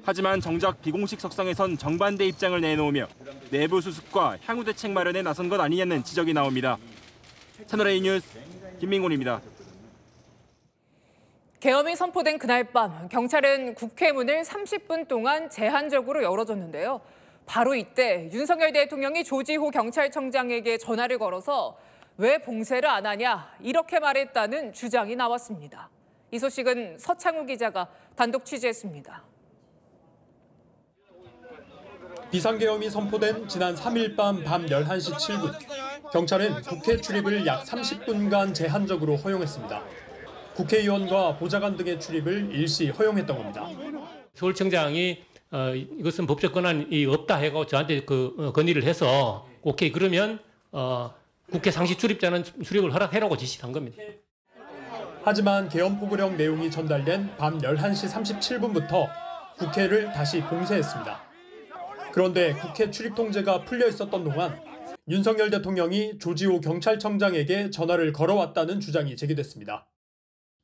하지만 정작 비공식 석상에선 정반대 입장을 내놓으며 내부 수습과 향후 대책 마련에 나선 것 아니냐는 지적이 나옵니다. 채널A 뉴스 김민곤입니다.
계엄이 선포된 그날 밤 경찰은 국회 문을 30분 동안 제한적으로 열어줬는데요. 바로 이때 윤석열 대통령이 조지호 경찰청장에게 전화를 걸어서 왜 봉쇄를 안 하냐 이렇게 말했다는 주장이 나왔습니다. 이 소식은 서창우 기자가 단독 취재했습니다.
비상계엄이 선포된 지난 3일 밤 11시 7분, 경찰은 국회 출입을 약 30분간 제한적으로 허용했습니다. 국회의원과 보좌관 등의 출입을 일시 허용했던 겁니다.
서울청장이 이것은 법적 권한이 없다 해고 저한테 건의를 해서 오케이 그러면 국회 상시 출입자는 출입을 허락해라고 지시한 겁니다.
하지만 계엄 포고령 내용이 전달된 밤 11시 37분부터 국회를 다시 봉쇄했습니다. 그런데 국회 출입 통제가 풀려 있었던 동안 윤석열 대통령이 조지호 경찰청장에게 전화를 걸어왔다는 주장이 제기됐습니다.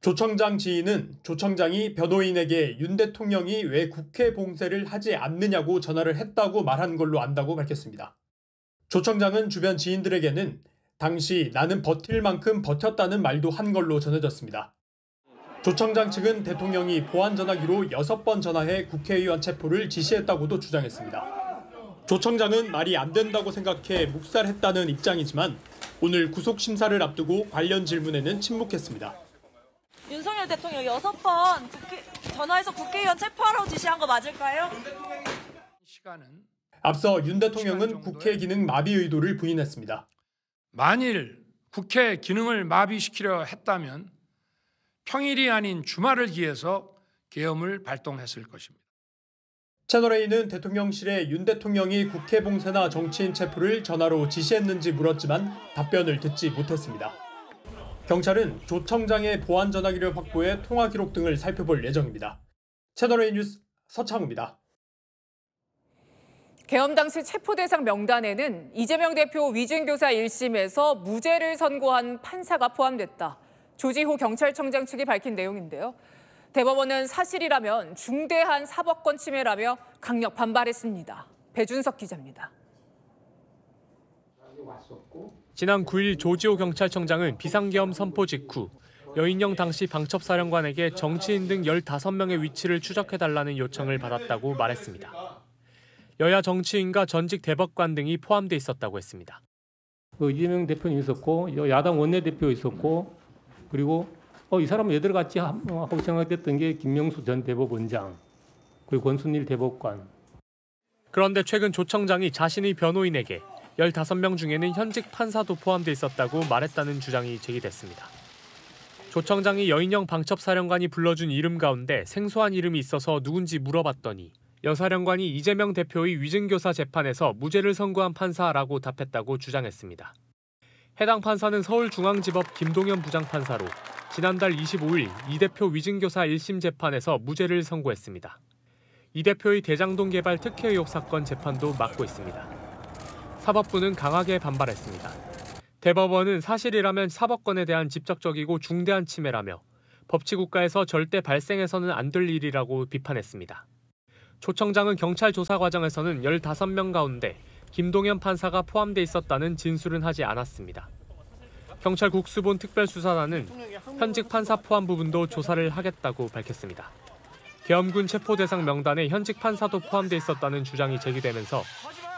조 청장 지인은 조 청장이 변호인에게 윤 대통령이 왜 국회 봉쇄를 하지 않느냐고 전화를 했다고 말한 걸로 안다고 밝혔습니다. 조 청장은 주변 지인들에게는 당시 나는 버틸 만큼 버텼다는 말도 한 걸로 전해졌습니다. 조 청장 측은 대통령이 보안 전화기로 6번 전화해 국회의원 체포를 지시했다고도 주장했습니다. 조 청장은 말이 안 된다고 생각해 묵살했다는 입장이지만 오늘 구속 심사를 앞두고 관련 질문에는 침묵했습니다.
윤석열 대통령 6번 전화해서 국회의원 체포하라고 지시한 거 맞을까요?
앞서 윤 대통령은 국회 기능 마비 의도를 부인했습니다.
만일 국회 기능을 마비시키려 했다면 평일이 아닌 주말을 기해서 계엄을 발동했을 것입니다.
채널A는 대통령실에 윤 대통령이 국회 봉쇄나 정치인 체포를 전화로 지시했는지 물었지만 답변을 듣지 못했습니다. 경찰은 조 청장의 보안 전화기를 확보해 통화 기록 등을 살펴볼 예정입니다. 채널A 뉴스 서창우입니다.
계엄 당시 체포 대상 명단에는 이재명 대표 위증교사 1심에서 무죄를 선고한 판사가 포함됐다. 조지호 경찰청장 측이 밝힌 내용인데요. 대법원은 사실이라면 중대한 사법권 침해라며 강력 반발했습니다. 배준석 기자입니다.
지난 9일 조지호 경찰청장은 비상계엄 선포 직후 여인영 당시 방첩사령관에게 정치인 등 15명의 위치를 추적해달라는 요청을 받았다고 말했습니다. 여야 정치인과 전직 대법관 등이 포함돼 있었다고 했습니다.
이재명 대표님 있었고 야당 원내대표 있었고 그리고 이 사람은 왜 들어갔지 하고 생각됐던 게 김명수 전 대법원장 그리고 권순일 대법관.
그런데 최근 조 청장이 자신의 변호인에게 15명 중에는 현직 판사도 포함돼 있었다고 말했다는 주장이 제기됐습니다. 조 청장이 여인영 방첩사령관이 불러준 이름 가운데 생소한 이름이 있어서 누군지 물어봤더니 여사령관이 이재명 대표의 위증교사 재판에서 무죄를 선고한 판사라고 답했다고 주장했습니다. 해당 판사는 서울중앙지법 김동연 부장판사로 지난달 25일 이 대표 위증교사 1심 재판에서 무죄를 선고했습니다. 이 대표의 대장동 개발 특혜 의혹 사건 재판도 맡고 있습니다. 사법부는 강하게 반발했습니다. 대법원은 사실이라면 사법권에 대한 직접적이고 중대한 침해라며 법치국가에서 절대 발생해서는 안 될 일이라고 비판했습니다. 조 청장은 경찰 조사 과정에서는 15명 가운데 김동연 판사가 포함돼 있었다는 진술은 하지 않았습니다. 경찰 국수본 특별수사단은 현직 판사 포함 부분도 조사를 하겠다고 밝혔습니다. 계엄군 체포 대상 명단에 현직 판사도 포함돼 있었다는 주장이 제기되면서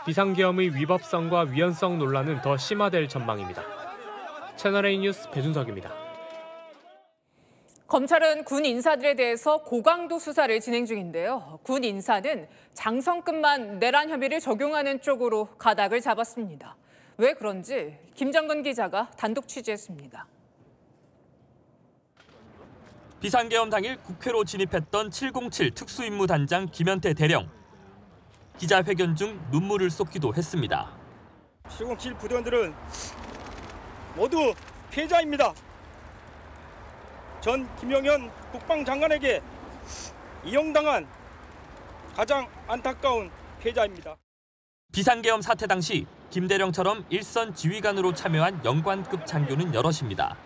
비상계엄의 위법성과 위헌성 논란은 더 심화될 전망입니다. 채널A 뉴스 배준석입니다.
검찰은 군 인사들에 대해서 고강도 수사를 진행 중인데요. 군 인사는 장성급만 내란 혐의를 적용하는 쪽으로 가닥을 잡았습니다. 왜 그런지 김정근 기자가 단독 취재했습니다.
비상계엄 당일 국회로 진입했던 707 특수임무단장 김현태 대령. 기자회견 중 눈물을 쏟기도 했습니다.
707 부대원들은 모두 피해자입니다. 전 김용현 국방장관에게 이용당한 가장 안타까운 피해자입니다.
비상계엄 사태 당시 김 대령처럼 일선 지휘관으로 참여한 영관급 장교는 여럿입니다.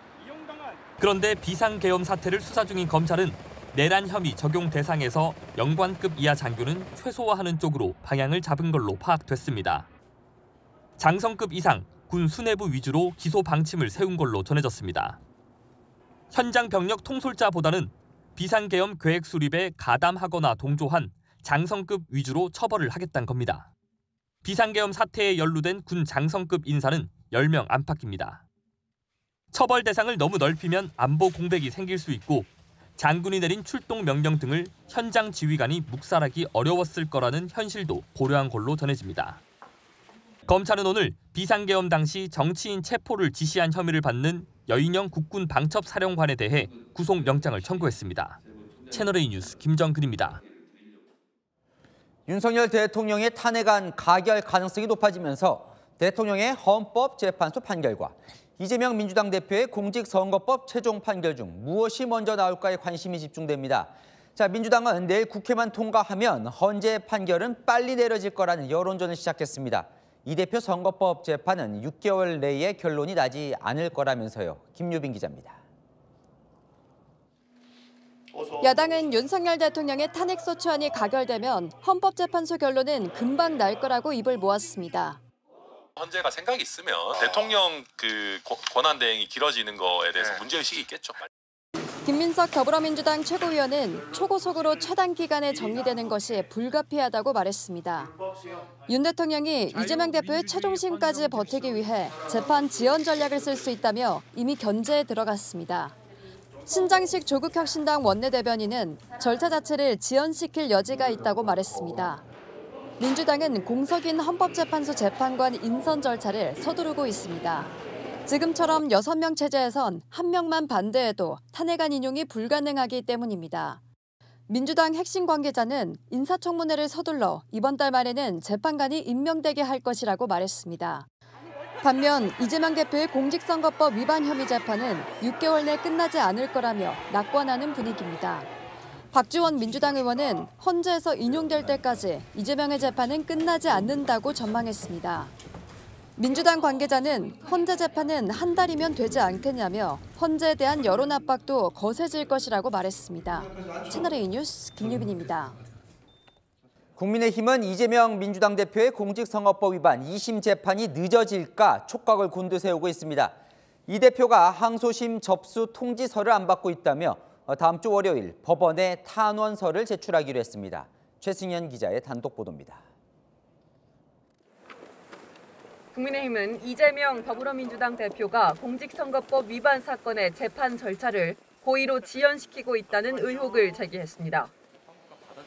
그런데 비상계엄 사태를 수사 중인 검찰은 내란 혐의 적용 대상에서 영관급 이하 장교는 최소화하는 쪽으로 방향을 잡은 걸로 파악됐습니다. 장성급 이상 군 수뇌부 위주로 기소 방침을 세운 걸로 전해졌습니다. 현장 병력 통솔자보다는 비상계엄 계획 수립에 가담하거나 동조한 장성급 위주로 처벌을 하겠다는 겁니다.
비상계엄 사태에 연루된 군 장성급 인사는 10명 안팎입니다. 처벌 대상을 너무 넓히면 안보 공백이 생길 수 있고 장군이 내린 출동 명령 등을 현장 지휘관이 묵살하기 어려웠을 거라는 현실도 고려한 걸로 전해집니다. 검찰은 오늘 비상계엄 당시 정치인 체포를 지시한 혐의를 받는 여인영 국군 방첩사령관에 대해 구속영장을 청구했습니다. 채널A 뉴스 김정근입니다.
윤석열 대통령의 탄핵안 가결 가능성이 높아지면서 대통령의 헌법재판소 판결과 이재명 민주당 대표의 공직선거법 최종 판결 중 무엇이 먼저 나올까에 관심이 집중됩니다. 자, 민주당은 내일 국회만 통과하면 헌재 판결은 빨리 내려질 거라는 여론전을 시작했습니다. 이 대표 선거법 재판은 6개월 내에 결론이 나지 않을 거라면서요. 김유빈 기자입니다.
야당은 윤석열 대통령의 탄핵소추안이 가결되면 헌법재판소 결론은 금방 날 거라고 입을 모았습니다.
헌재가 생각이 있으면 대통령 권한 대행이 길어지는 거에 대해서 문제의식이 있겠죠.
김민석 더불어민주당 최고위원은 초고속으로 최단 기간에 정리되는 것이 불가피하다고 말했습니다. 윤 대통령이 이재명 대표의 최종심까지 버티기 위해 재판 지연 전략을 쓸 수 있다며 이미 견제에 들어갔습니다. 신장식 조국혁신당 원내대변인은 절차 자체를 지연시킬 여지가 있다고 말했습니다. 민주당은 공석인 헌법재판소 재판관 인선 절차를 서두르고 있습니다. 지금처럼 6명 체제에선 1명만 반대해도 탄핵안 인용이 불가능하기 때문입니다. 민주당 핵심 관계자는 인사청문회를 서둘러 이번 달 말에는 재판관이 임명되게 할 것이라고 말했습니다. 반면 이재명 대표의 공직선거법 위반 혐의 재판은 6개월 내 끝나지 않을 거라며 낙관하는 분위기입니다. 박주원 민주당 의원은 헌재에서 인용될 때까지 이재명의 재판은 끝나지 않는다고 전망했습니다. 민주당 관계자는 헌재 재판은 한 달이면 되지 않겠냐며 헌재에 대한 여론 압박도 거세질 것이라고 말했습니다. 채널A 뉴스 김유빈입니다.
국민의힘은 이재명 민주당 대표의 공직선거법 위반 2심 재판이 늦어질까 촉각을 곤두세우고 있습니다. 이 대표가 항소심 접수 통지서를 안 받고 있다며 다음 주 월요일 법원에 탄원서를 제출하기로 했습니다. 최승현 기자의 단독 보도입니다.
국민의힘은 이재명 더불어민주당 대표가 공직선거법 위반 사건의 재판 절차를 고의로 지연시키고 있다는 의혹을 제기했습니다.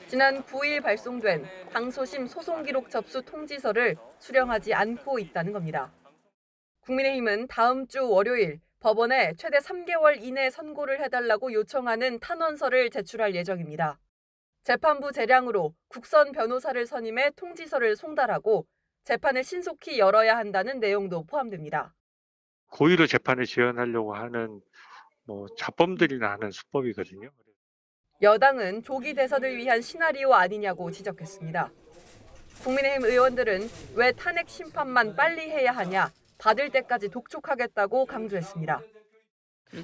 지난 9일 발송된 항소심 소송 기록 접수 통지서를 수령하지 않고 있다는 겁니다. 국민의힘은 다음 주 월요일 법원에 최대 3개월 이내 선고를 해달라고 요청하는 탄원서를 제출할 예정입니다. 재판부 재량으로 국선 변호사를 선임해 통지서를 송달하고 재판을 신속히 열어야 한다는 내용도 포함됩니다.
고의로 재판을 지연하려고 하는 자범들이나 하는 수법이거든요.
여당은 조기 대선을 위한 시나리오 아니냐고 지적했습니다. 국민의힘 의원들은 왜 탄핵 심판만 빨리 해야 하냐, 받을 때까지 독촉하겠다고 강조했습니다.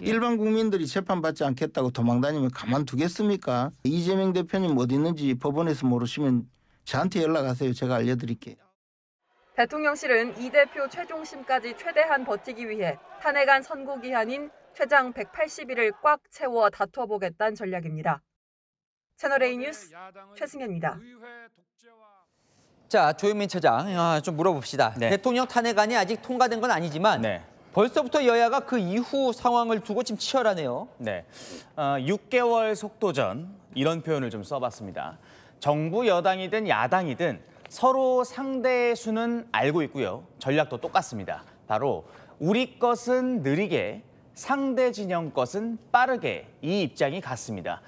일반 국민들이 재판받지 않겠다고 도망다니면 가만두겠습니까? 이재명 대표님 어디 있는지 법원에서 모르시면 저한테 연락하세요. 제가 알려드릴게요.
대통령실은 이 대표 최종심까지 최대한 버티기 위해 탄핵안 선고 기한인 최장 180일을 꽉 채워 다퉈보겠다는 전략입니다. 채널A 뉴스 최승현입니다.
자, 조현민 차장 좀 물어봅시다.
네.
대통령 탄핵안이 아직 통과된 건 아니지만 벌써부터 여야가 그 이후 상황을 두고 지금 치열하네요.
네, 6개월 속도전 이런 표현을 좀 써봤습니다. 정부 여당이든 야당이든 서로 상대의 수는 알고 있고요. 전략도 똑같습니다. 바로 우리 것은 느리게, 상대 진영 것은 빠르게 이 입장이 같습니다.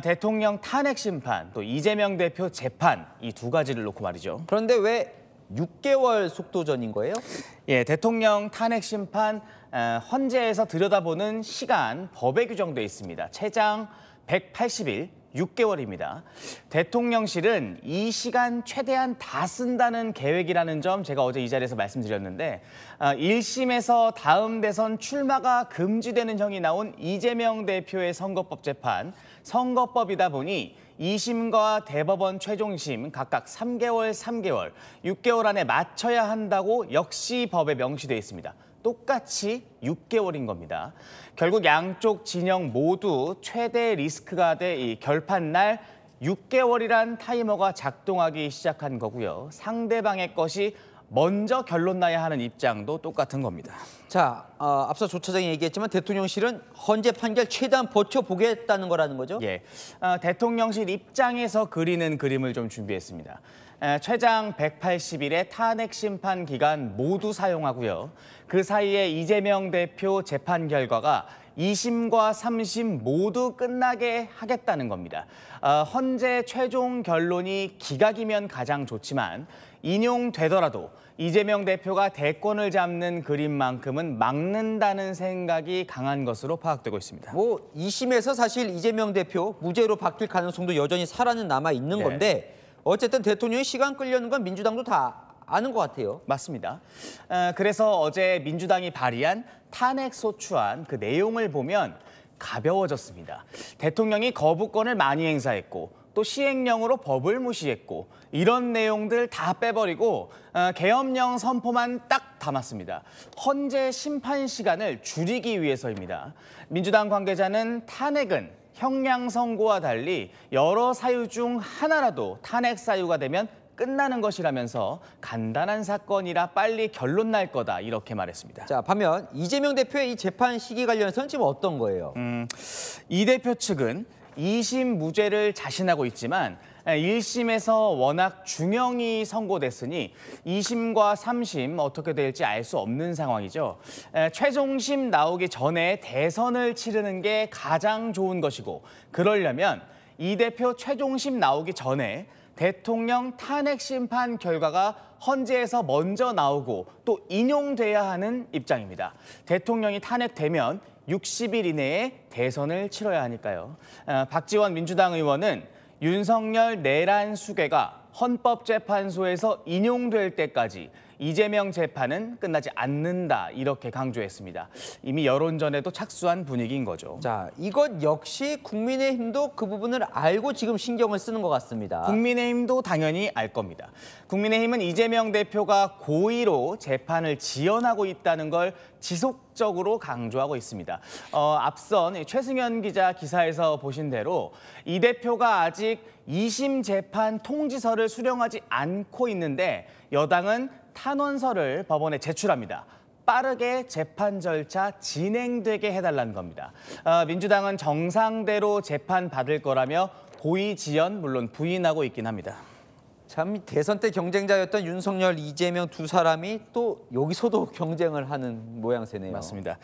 대통령 탄핵 심판, 또 이재명 대표 재판 이 두 가지를 놓고 말이죠.
그런데 왜 6개월 속도전인 거예요?
예, 대통령 탄핵 심판 헌재에서 들여다보는 시간 법에 규정돼 있습니다. 최장 180일, 6개월입니다. 대통령실은 이 시간 최대한 다 쓴다는 계획이라는 점 제가 어제 이 자리에서 말씀드렸는데 1심에서 다음 대선 출마가 금지되는 형이 나온 이재명 대표의 선거법 재판, 선거법이다 보니 2심과 대법원 최종심 각각 3개월, 6개월 안에 마쳐야 한다고 역시 법에 명시되어 있습니다. 똑같이 6개월인 겁니다. 결국 양쪽 진영 모두 최대 리스크가 돼 이 결판 날 6개월이란 타이머가 작동하기 시작한 거고요. 상대방의 것이 먼저 결론 나야 하는 입장도 똑같은 겁니다.
자, 앞서 조 차장이 얘기했지만 대통령실은 헌재 판결 최대한 버텨보겠다는 거라는 거죠?
예, 대통령실 입장에서 그리는 그림을 좀 준비했습니다. 최장 180일의 탄핵 심판 기간 모두 사용하고요. 그 사이에 이재명 대표 재판 결과가 2심과 3심 모두 끝나게 하겠다는 겁니다. 헌재 최종 결론이 기각이면 가장 좋지만 인용되더라도 이재명 대표가 대권을 잡는 그림만큼은 막는다는 생각이 강한 것으로 파악되고 있습니다.
뭐 2심에서 사실 이재명 대표 무죄로 바뀔 가능성도 여전히 살아는 남아 있는
네.
건데 어쨌든 대통령이 시간 끌려는 건 민주당도 다 아는 것 같아요.
맞습니다. 그래서 어제 민주당이 발의한 탄핵소추안 그 내용을 보면 가벼워졌습니다. 대통령이 거부권을 많이 행사했고 또 시행령으로 법을 무시했고 이런 내용들 다 빼버리고 계엄령 선포만 딱 담았습니다. 헌재 심판 시간을 줄이기 위해서입니다. 민주당 관계자는 탄핵은 형량 선고와 달리 여러 사유 중 하나라도 탄핵 사유가 되면 끝나는 것이라면서 간단한 사건이라 빨리 결론 날 거다 이렇게 말했습니다.
자, 반면 이재명 대표의 이 재판 시기 관련해서는 지금 어떤 거예요?
이 대표 측은 2심 무죄를 자신하고 있지만 1심에서 워낙 중형이 선고됐으니 2심과 3심 어떻게 될지 알 수 없는 상황이죠. 최종심 나오기 전에 대선을 치르는 게 가장 좋은 것이고 그러려면 이 대표 최종심 나오기 전에 대통령 탄핵 심판 결과가 헌재에서 먼저 나오고 또 인용돼야 하는 입장입니다. 대통령이 탄핵되면 60일 이내에 대선을 치러야 하니까요. 박지원 민주당 의원은 윤석열 내란 수괴가 헌법재판소에서 인용될 때까지 이재명 재판은 끝나지 않는다 이렇게 강조했습니다. 이미 여론전에도 착수한 분위기인 거죠.
자, 이것 역시 국민의힘도 그 부분을 알고 지금 신경을 쓰는 것 같습니다.
국민의힘도 당연히 알 겁니다. 국민의힘은 이재명 대표가 고의로 재판을 지연하고 있다는 걸 지속적으로 강조하고 있습니다. 앞선 최승현 기자 기사에서 보신 대로 이 대표가 아직 2심 재판 통지서를 수령하지 않고 있는데 여당은 탄원서를 법원에 제출합니다. 빠르게 재판 절차 진행되게 해달라는 겁니다. 민주당은 정상대로 재판 받을 거라며 고의 지연 물론 부인하고 있긴 합니다.
참 대선 때 경쟁자였던 윤석열, 이재명 두 사람이 또 여기서도 경쟁을 하는 모양새네요.
맞습니다.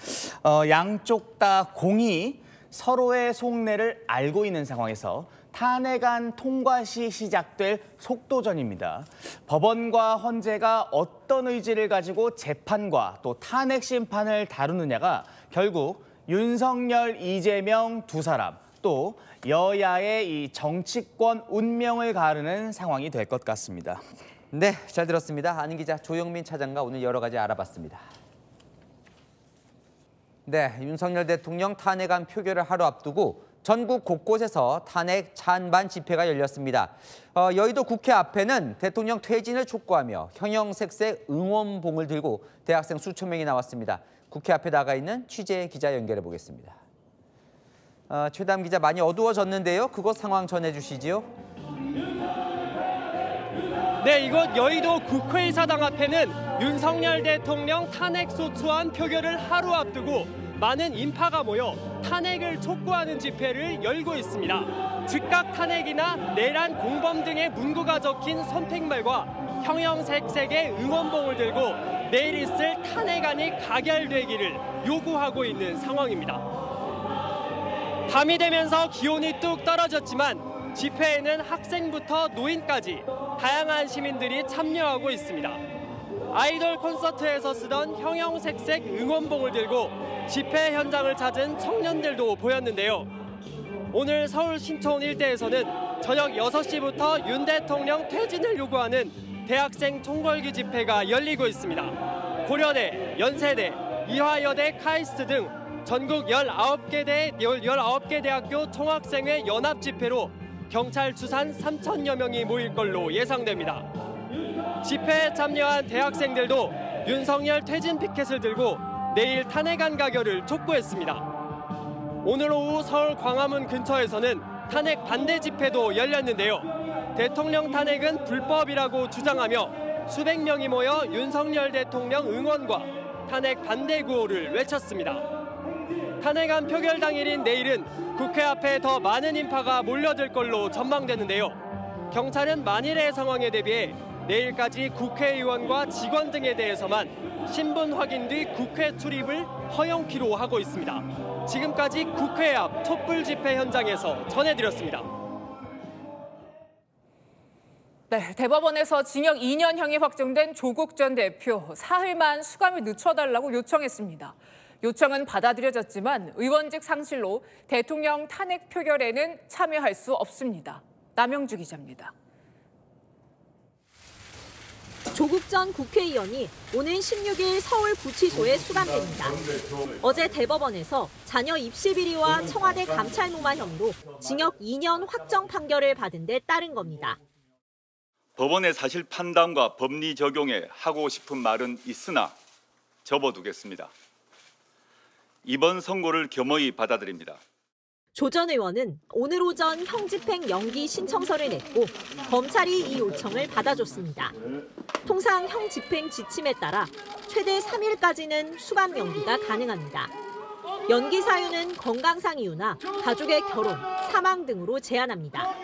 양쪽 다 공히 서로의 속내를 알고 있는 상황에서 탄핵안 통과 시 시작될 속도전입니다. 법원과 헌재가 어떤 의지를 가지고 재판과 또 탄핵 심판을 다루느냐가 결국 윤석열, 이재명 두 사람 또 여야의 이 정치권 운명을 가르는 상황이 될 것 같습니다.
네, 잘 들었습니다. 아는 기자 조영민 차장과 오늘 여러 가지 알아봤습니다. 네, 윤석열 대통령 탄핵안 표결을 하루 앞두고 전국 곳곳에서 탄핵 찬반 집회가 열렸습니다. 여의도 국회 앞에는 대통령 퇴진을 촉구하며 형형색색 응원봉을 들고 대학생 수천 명이 나왔습니다. 국회 앞에 나가 있는 취재 기자 연결해 보겠습니다. 최다음 기자, 많이 어두워졌는데요. 그곳 상황 전해주시지요.
네, 이곳 여의도 국회의사당 앞에는 윤석열 대통령 탄핵소추안 표결을 하루 앞두고 많은 인파가 모여 탄핵을 촉구하는 집회를 열고 있습니다. 즉각 탄핵이나 내란 공범 등의 문구가 적힌 선택말과 형형색색의 응원봉을 들고 내일 있을 탄핵안이 가결되기를 요구하고 있는 상황입니다. 밤이 되면서 기온이 뚝 떨어졌지만 집회에는 학생부터 노인까지 다양한 시민들이 참여하고 있습니다. 아이돌 콘서트에서 쓰던 형형색색 응원봉을 들고 집회 현장을 찾은 청년들도 보였는데요. 오늘 서울 신촌 일대에서는 저녁 6시부터 윤 대통령 퇴진을 요구하는 대학생 총궐기 집회가 열리고 있습니다. 고려대, 연세대, 이화여대, 카이스트 등 전국 19개 대학교 총학생회 연합 집회로 경찰 추산 3,000여 명이 모일 걸로 예상됩니다. 집회에 참여한 대학생들도 윤석열 퇴진 피켓을 들고 내일 탄핵안 가결을 촉구했습니다. 오늘 오후 서울 광화문 근처에서는 탄핵 반대 집회도 열렸는데요. 대통령 탄핵은 불법이라고 주장하며 수백 명이 모여 윤석열 대통령 응원과 탄핵 반대 구호를 외쳤습안 탄핵안 표결 당일인 내일은 국회 앞에 더 많은 인파가 몰려들 걸로 전망되는데요. 경찰은 만일의 상황에 대비해 내일까지 국회의원과 직원 등에 대해서만 신분 확인 뒤 국회 출입을 허용키로 하고 있습니다. 지금까지 국회 앞 촛불 집회 현장에서 전해드렸습니다.
네, 대법원에서 징역 2년형이 확정된 조국 전 대표 사흘만 수감을 늦춰달라고 요청했습니다. 요청은 받아들여졌지만 의원직 상실로 대통령 탄핵 표결에는 참여할 수 없습니다. 남영주 기자입니다.
조국 전 국회의원이 오는 16일 서울구치소에 수감됩니다. 어제 대법원에서 자녀 입시 비리와 청와대 감찰무마 혐의로 징역 2년 확정 판결을 받은 데 따른 겁니다.
법원의 사실 판단과 법리 적용에 하고 싶은 말은 있으나 접어두겠습니다. 이번 선고를 겸허히 받아들입니다.
조 전 의원은 오늘 오전 형집행 연기 신청서를 냈고 검찰이 이 요청을 받아줬습니다. 통상 형집행 지침에 따라 최대 3일까지는 수감 연기가 가능합니다. 연기 사유는 건강상 이유나 가족의 결혼, 사망 등으로 제한합니다.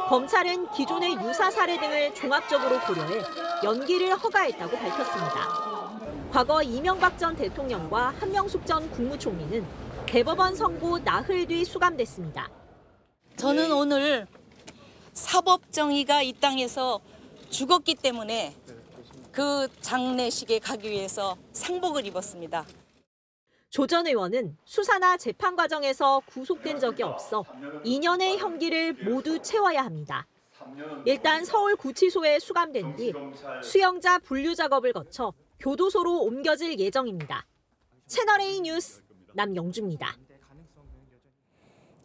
검찰은 기존의 유사 사례 등을 종합적으로 고려해 연기를 허가했다고 밝혔습니다. 과거 이명박 전 대통령과 한명숙 전 국무총리는 대법원 선고 나흘 뒤 수감됐습니다.
저는 오늘 사법정의가 이 땅에서 죽었기 때문에 그 장례식에 가기 위해서 상복을 입었습니다.
조 전 의원은 수사나 재판 과정에서 구속된 적이 없어 2년의 형기를 모두 채워야 합니다. 일단 서울구치소에 수감된 뒤 수영자 분류 작업을 거쳐 교도소로 옮겨질 예정입니다. 채널A 뉴스 남영주입니다.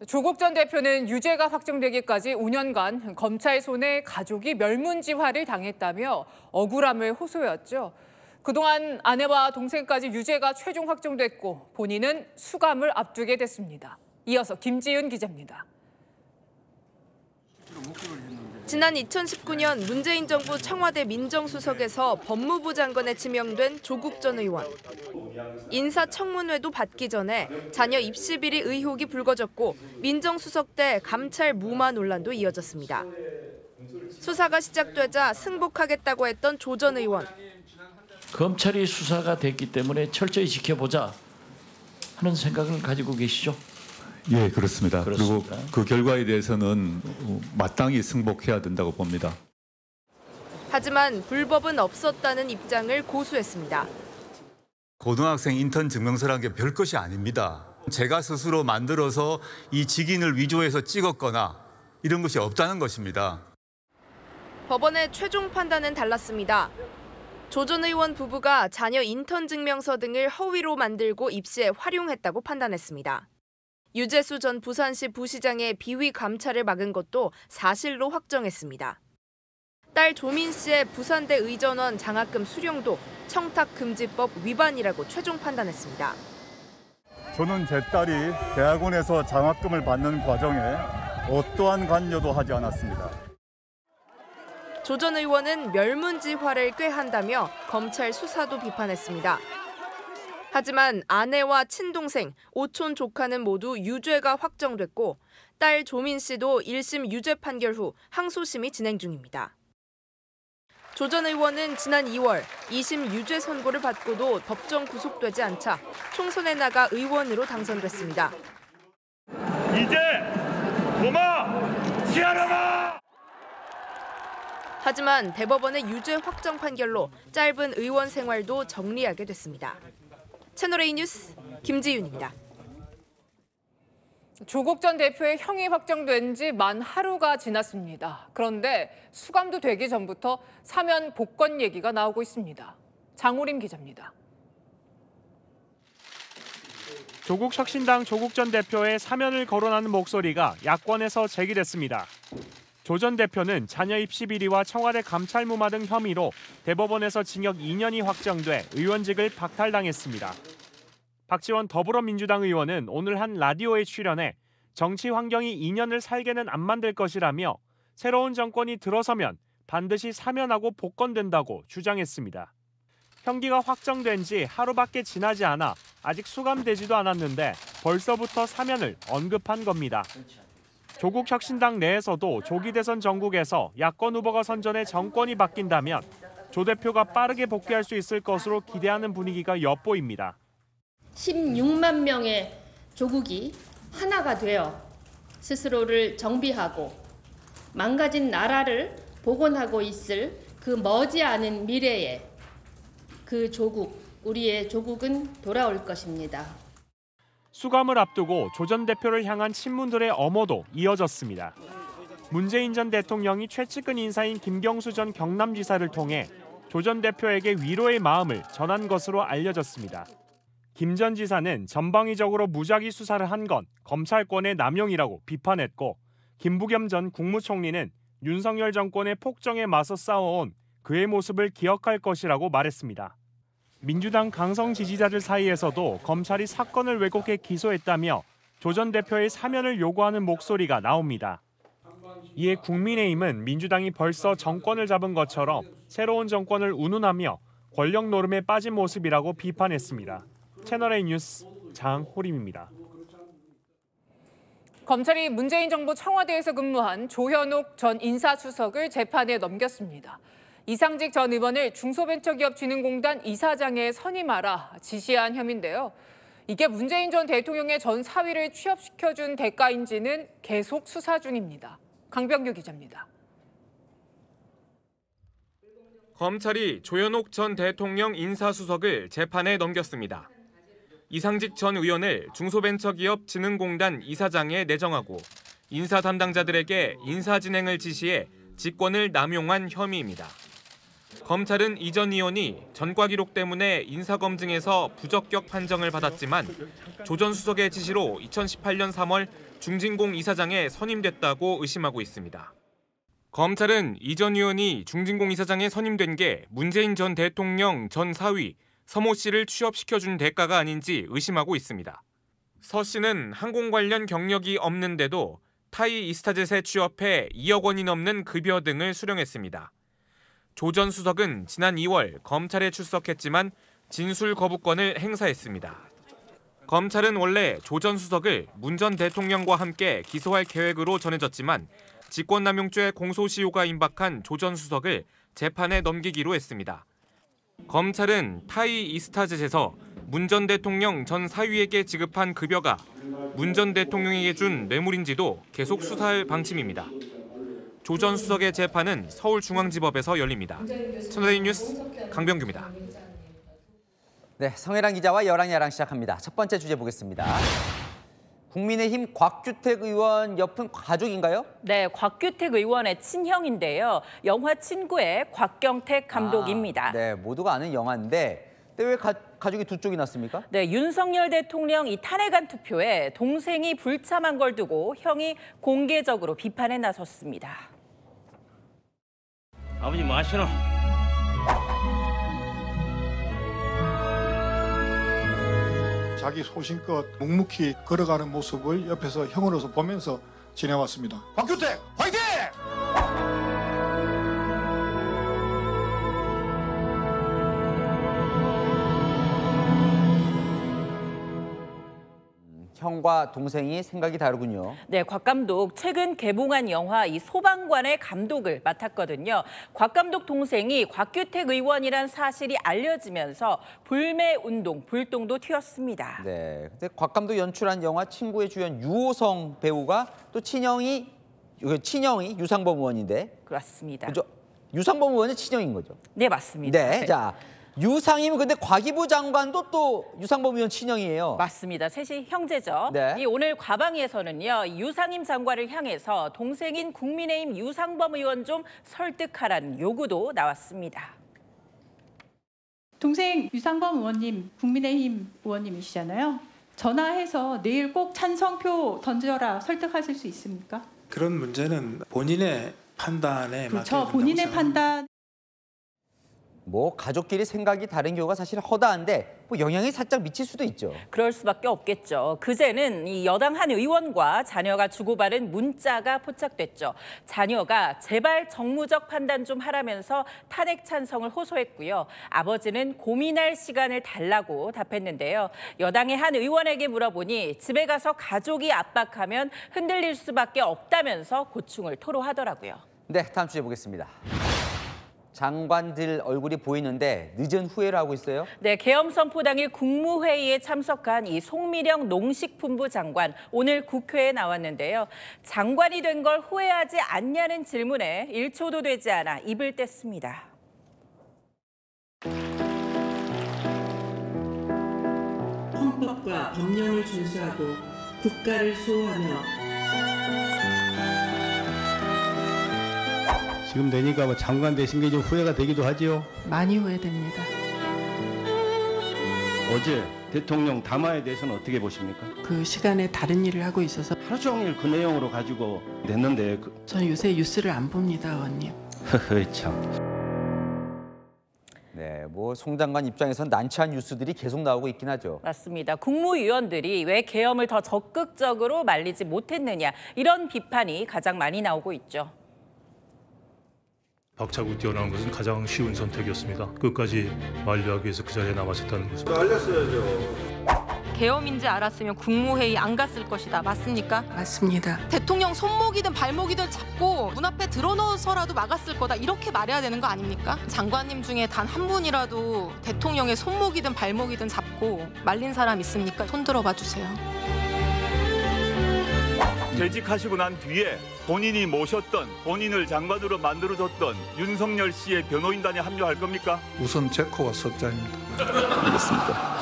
조국 전 대표는 유죄가 확정되기까지 5년간 검찰 손에 가족이 멸문지화를 당했다며 억울함을 호소했죠. 그동안 아내와 동생까지 유죄가 최종 확정됐고 본인은 수감을 앞두게 됐습니다. 이어서 김지윤 기자입니다.
지난 2019년 문재인 정부 청와대 민정수석에서 법무부 장관에 지명된 조국 전 의원. 인사청문회도 받기 전에 자녀 입시 비리 의혹이 불거졌고 민정수석 때 감찰 무마 논란도 이어졌습니다. 수사가 시작되자 승복하겠다고 했던 조 전 의원.
검찰이 수사가 됐기 때문에 철저히 지켜보자 하는 생각을 가지고 계시죠?
예, 그렇습니다.
그렇습니다.
그리고 그 결과에 대해서는 마땅히 승복해야 된다고 봅니다.
하지만 불법은 없었다는 입장을 고수했습니다.
고등학생 인턴 증명서란 게 별것이 아닙니다. 제가 스스로 만들어서 이 직인을 위조해서 찍었거나 이런 것이 없다는 것입니다.
법원의 최종 판단은 달랐습니다. 조 전 의원 부부가 자녀 인턴 증명서 등을 허위로 만들고 입시에 활용했다고 판단했습니다. 유재수 전 부산시 부시장의 비위 감찰을 막은 것도 사실로 확정했습니다. 딸 조민 씨의 부산대 의전원 장학금 수령도 청탁금지법 위반이라고 최종 판단했습니다.
저는 제 딸이 대학원에서 장학금을 받는 과정에 어떠한 관여도 하지 않았습니다.
조 전 의원은 멸문지화를 꾀한다며 검찰 수사도 비판했습니다. 하지만 아내와 친동생, 오촌 조카는 모두 유죄가 확정됐고 딸 조민 씨도 1심 유죄 판결 후 항소심이 진행 중입니다. 조 전 의원은 지난 2월 2심 유죄 선고를 받고도 법정 구속되지 않자 총선에 나가 의원으로 당선됐습니다.
이제 고마 지하라마!
하지만 대법원의 유죄 확정 판결로 짧은 의원 생활도 정리하게 됐습니다. 채널A 뉴스 김지윤입니다.
조국 전 대표의 형이 확정된 지 만 하루가 지났습니다. 그런데 수감도 되기 전부터 사면 복권 얘기가 나오고 있습니다. 장우림 기자입니다.
조국 혁신당 조국 전 대표의 사면을 거론하는 목소리가 야권에서 제기됐습니다. 조 전 대표는 자녀 입시 비리와 청와대 감찰 무마 등 혐의로 대법원에서 징역 2년이 확정돼 의원직을 박탈당했습니다. 박지원 더불어민주당 의원은 오늘 한 라디오에 출연해 정치 환경이 2년을 살게는 안 만들 것이라며 새로운 정권이 들어서면 반드시 사면하고 복권된다고 주장했습니다. 형기가 확정된 지 하루밖에 지나지 않아 아직 수감되지도 않았는데 벌써부터 사면을 언급한 겁니다. 조국혁신당 내에서도 조기 대선 전국에서 야권 후보가 선전해 정권이 바뀐다면 조 대표가 빠르게 복귀할 수 있을 것으로 기대하는 분위기가 엿보입니다.
16만 명의 조국이 하나가 되어 스스로를 정비하고 망가진 나라를 복원하고 있을 그 머지않은 미래에 그 조국, 우리의 조국은 돌아올 것입니다.
수감을 앞두고 조 전 대표를 향한 친문들의 엄호도 이어졌습니다. 문재인 전 대통령이 최측근 인사인 김경수 전 경남지사를 통해 조 전 대표에게 위로의 마음을 전한 것으로 알려졌습니다. 김 전 지사는 전방위적으로 무작위 수사를 한 건 검찰권의 남용이라고 비판했고, 김부겸 전 국무총리는 윤석열 정권의 폭정에 맞서 싸워온 그의 모습을 기억할 것이라고 말했습니다. 민주당 강성 지지자들 사이에서도 검찰이 사건을 왜곡해 기소했다며 조 전 대표의 사면을 요구하는 목소리가 나옵니다. 이에 국민의힘은 민주당이 벌써 정권을 잡은 것처럼 새로운 정권을 운운하며 권력 노름에 빠진 모습이라고 비판했습니다. 채널A 뉴스 장호림입니다.
검찰이 문재인 정부 청와대에서 근무한 조현옥 전 인사수석을 재판에 넘겼습니다. 이상직 전 의원을 중소벤처기업진흥공단 이사장에 선임하라 지시한 혐의인데요. 이게 문재인 전 대통령의 전 사위를 취업시켜준 대가인지는 계속 수사 중입니다. 강병규 기자입니다.
검찰이 조현옥 전 대통령 인사수석을 재판에 넘겼습니다. 이상직 전 의원을 중소벤처기업진흥공단 이사장에 내정하고 인사 담당자들에게 인사 진행을 지시해 직권을 남용한 혐의입니다. 검찰은 이 전 의원이 전과 기록 때문에 인사검증에서 부적격 판정을 받았지만 조 전 수석의 지시로 2018년 3월 중진공 이사장에 선임됐다고 의심하고 있습니다. 검찰은 이 전 의원이 중진공 이사장에 선임된 게 문재인 전 대통령 전 사위 서모 씨를 취업시켜준 대가가 아닌지 의심하고 있습니다. 서 씨는 항공 관련 경력이 없는데도 타이 이스타젯에 취업해 2억 원이 넘는 급여 등을 수령했습니다. 조 전 수석은 지난 2월 검찰에 출석했지만 진술 거부권을 행사했습니다. 검찰은 원래 조 전 수석을 문 전 대통령과 함께 기소할 계획으로 전해졌지만 직권남용죄 공소시효가 임박한 조 전 수석을 재판에 넘기기로 했습니다. 검찰은 타이 이스타젯에서 문 전 대통령 전 사위에게 지급한 급여가 문 전 대통령에게 준 뇌물인지도 계속 수사할 방침입니다. 조 전 수석의 재판은 서울중앙지법에서 열립니다. 채널A 뉴스 강병규입니다.
네, 성혜랑 기자와 여랑야랑 시작합니다. 첫 번째 주제 보겠습니다. 국민의힘 곽규택 의원 옆은 가족인가요?
네, 곽규택 의원의 친형인데요. 영화 친구의 곽경택 감독입니다.
네, 모두가 아는 영화인데 왜 가족이 두 쪽이 났습니까?
네, 윤석열 대통령 이 탄핵안 투표에 동생이 불참한 걸 두고 형이 공개적으로 비판에 나섰습니다.
아버지 뭐 하시노?
자기 소신껏 묵묵히 걸어가는 모습을 옆에서 형으로서 보면서 지내왔습니다. 곽규택 화이팅!
형과 동생이 생각이 다르군요.
네, 곽 감독 최근 개봉한 영화 이 소방관의 감독을 맡았거든요. 곽 감독 동생이 곽규택 의원이란 사실이 알려지면서 불매운동, 불똥도 튀었습니다.
네, 근데 곽 감독 연출한 영화 친구의 주연 유호성 배우가 또 친형이 유상범 의원인데.
그렇습니다.
그죠? 유상범 의원의 친형인 거죠?
네, 맞습니다.
네, 자. 유상임 근데 과기부 장관도 또 유상범 의원 친형이에요.
맞습니다. 셋이 형제죠.
네.
이 오늘 과방위에서는요. 유상임 장관을 향해서 동생인 국민의힘 유상범 의원 좀 설득하라는 요구도 나왔습니다.
동생 유상범 의원님 국민의힘 의원님이시잖아요. 전화해서 내일 꼭 찬성표 던져라 설득하실 수 있습니까?
그런 문제는 본인의 판단에
그렇죠. 본인의 판단.
뭐 가족끼리 생각이 다른 경우가 사실 허다한데 뭐 영향이 살짝 미칠 수도 있죠.
그럴 수밖에 없겠죠. 그제는 이 여당 한 의원과 자녀가 주고받은 문자가 포착됐죠. 자녀가 제발 정무적 판단 좀 하라면서 탄핵 찬성을 호소했고요. 아버지는 고민할 시간을 달라고 답했는데요. 여당의 한 의원에게 물어보니 집에 가서 가족이 압박하면 흔들릴 수밖에 없다면서 고충을 토로하더라고요.
네, 다음 주제 보겠습니다. 장관들 얼굴이 보이는데 늦은 후회를 하고 있어요?
네, 계엄 선포 당일 국무회의에 참석한 이 송미령 농식품부 장관 오늘 국회에 나왔는데요. 장관이 된 걸 후회하지 않냐는 질문에 1초도 되지 않아 입을 뗐습니다.
헌법과 법령을 준수하고 국가를 수호하며
지금 되니까 뭐 장관 되신 게 좀 후회가 되기도 하지요.
많이 후회됩니다.
어제 대통령 담화에 대해서는 어떻게 보십니까?
그 시간에 다른 일을 하고 있어서
하루 종일 그 내용으로 가지고 냈는데
전 요새 뉴스를 안 봅니다, 의원님.
참.
네, 뭐 송 장관 입장에선 난처한 뉴스들이 계속 나오고 있긴 하죠.
맞습니다. 국무위원들이 왜 계엄을 더 적극적으로 말리지 못했느냐 이런 비판이 가장 많이 나오고 있죠.
박차고 뛰어나는 것은 가장 쉬운 선택이었습니다. 끝까지 만류하기 위해서 그 자리에 남았었다는 것을.
알렸어야죠.
계엄인지 알았으면 국무회의 안 갔을 것이다. 맞습니까?
맞습니다.
대통령 손목이든 발목이든 잡고 문 앞에 들어넣어서라도 막았을 거다. 이렇게 말해야 되는 거 아닙니까? 장관님 중에 단 한 분이라도 대통령의 손목이든 발목이든 잡고 말린 사람 있습니까? 손 들어봐 주세요.
퇴직하시고 난 뒤에 본인이 모셨던, 본인을 장관으로 만들어줬던 윤석열 씨의 변호인단에 합류할 겁니까?
우선 제코와 석자입니다.
알겠습니다.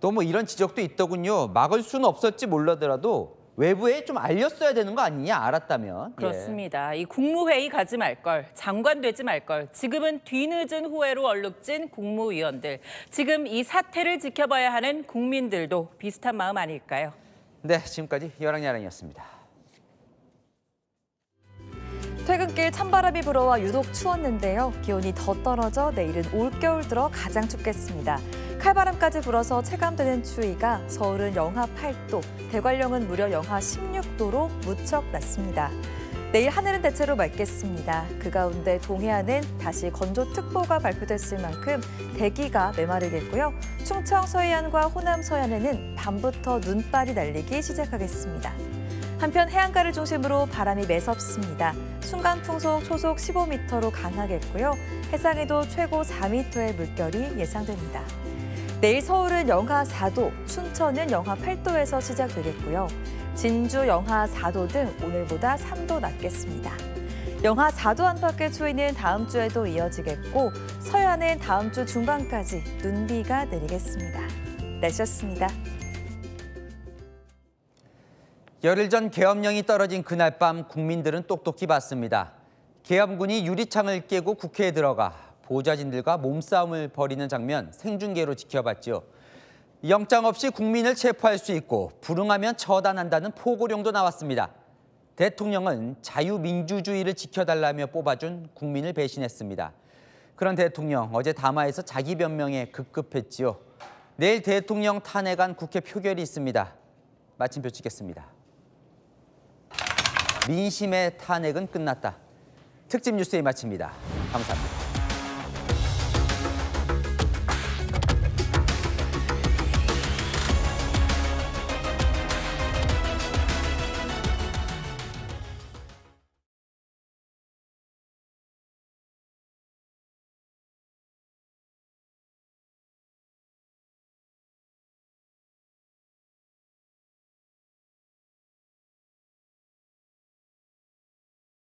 또 뭐 이런 지적도 있더군요. 막을 수는 없었지 몰라더라도 외부에 좀 알렸어야 되는 거 아니냐, 알았다면.
그렇습니다. 이 국무회의 가지 말 걸, 장관 되지 말 걸, 지금은 뒤늦은 후회로 얼룩진 국무위원들. 지금 이 사태를 지켜봐야 하는 국민들도 비슷한 마음 아닐까요?
네, 지금까지 여랑야랑이었습니다.
퇴근길 찬바람이 불어와 유독 추웠는데요. 기온이 더 떨어져 내일은 올겨울 들어 가장 춥겠습니다. 칼바람까지 불어서 체감되는 추위가 서울은 영하 8도, 대관령은 무려 영하 16도로 무척 낮습니다. 내일 하늘은 대체로 맑겠습니다. 그 가운데 동해안은 다시 건조특보가 발표됐을 만큼 대기가 메마르겠고요. 충청 서해안과 호남 서해안에는 밤부터 눈발이 날리기 시작하겠습니다. 한편 해안가를 중심으로 바람이 매섭습니다. 순간 풍속 초속 15m로 강하겠고요. 해상에도 최고 4m의 물결이 예상됩니다. 내일 서울은 영하 4도, 춘천은 영하 8도에서 시작되겠고요. 진주 영하 4도 등 오늘보다 3도 낮겠습니다. 영하 4도 안팎의 추위는 다음 주에도 이어지겠고 서해안은 다음 주 중반까지 눈비가 내리겠습니다. 날씨였습니다.
열흘 전 계엄령이 떨어진 그날 밤 국민들은 똑똑히 봤습니다. 계엄군이 유리창을 깨고 국회에 들어가 보좌진들과 몸싸움을 벌이는 장면 생중계로 지켜봤죠. 영장 없이 국민을 체포할 수 있고 불응하면 처단한다는 포고령도 나왔습니다. 대통령은 자유민주주의를 지켜달라며 뽑아준 국민을 배신했습니다. 그런 대통령 어제 담화에서 자기 변명에 급급했지요. 내일 대통령 탄핵안 국회 표결이 있습니다. 마침표 찍겠습니다. 민심의 탄핵은 끝났다. 특집 뉴스에 마칩니다. 감사합니다.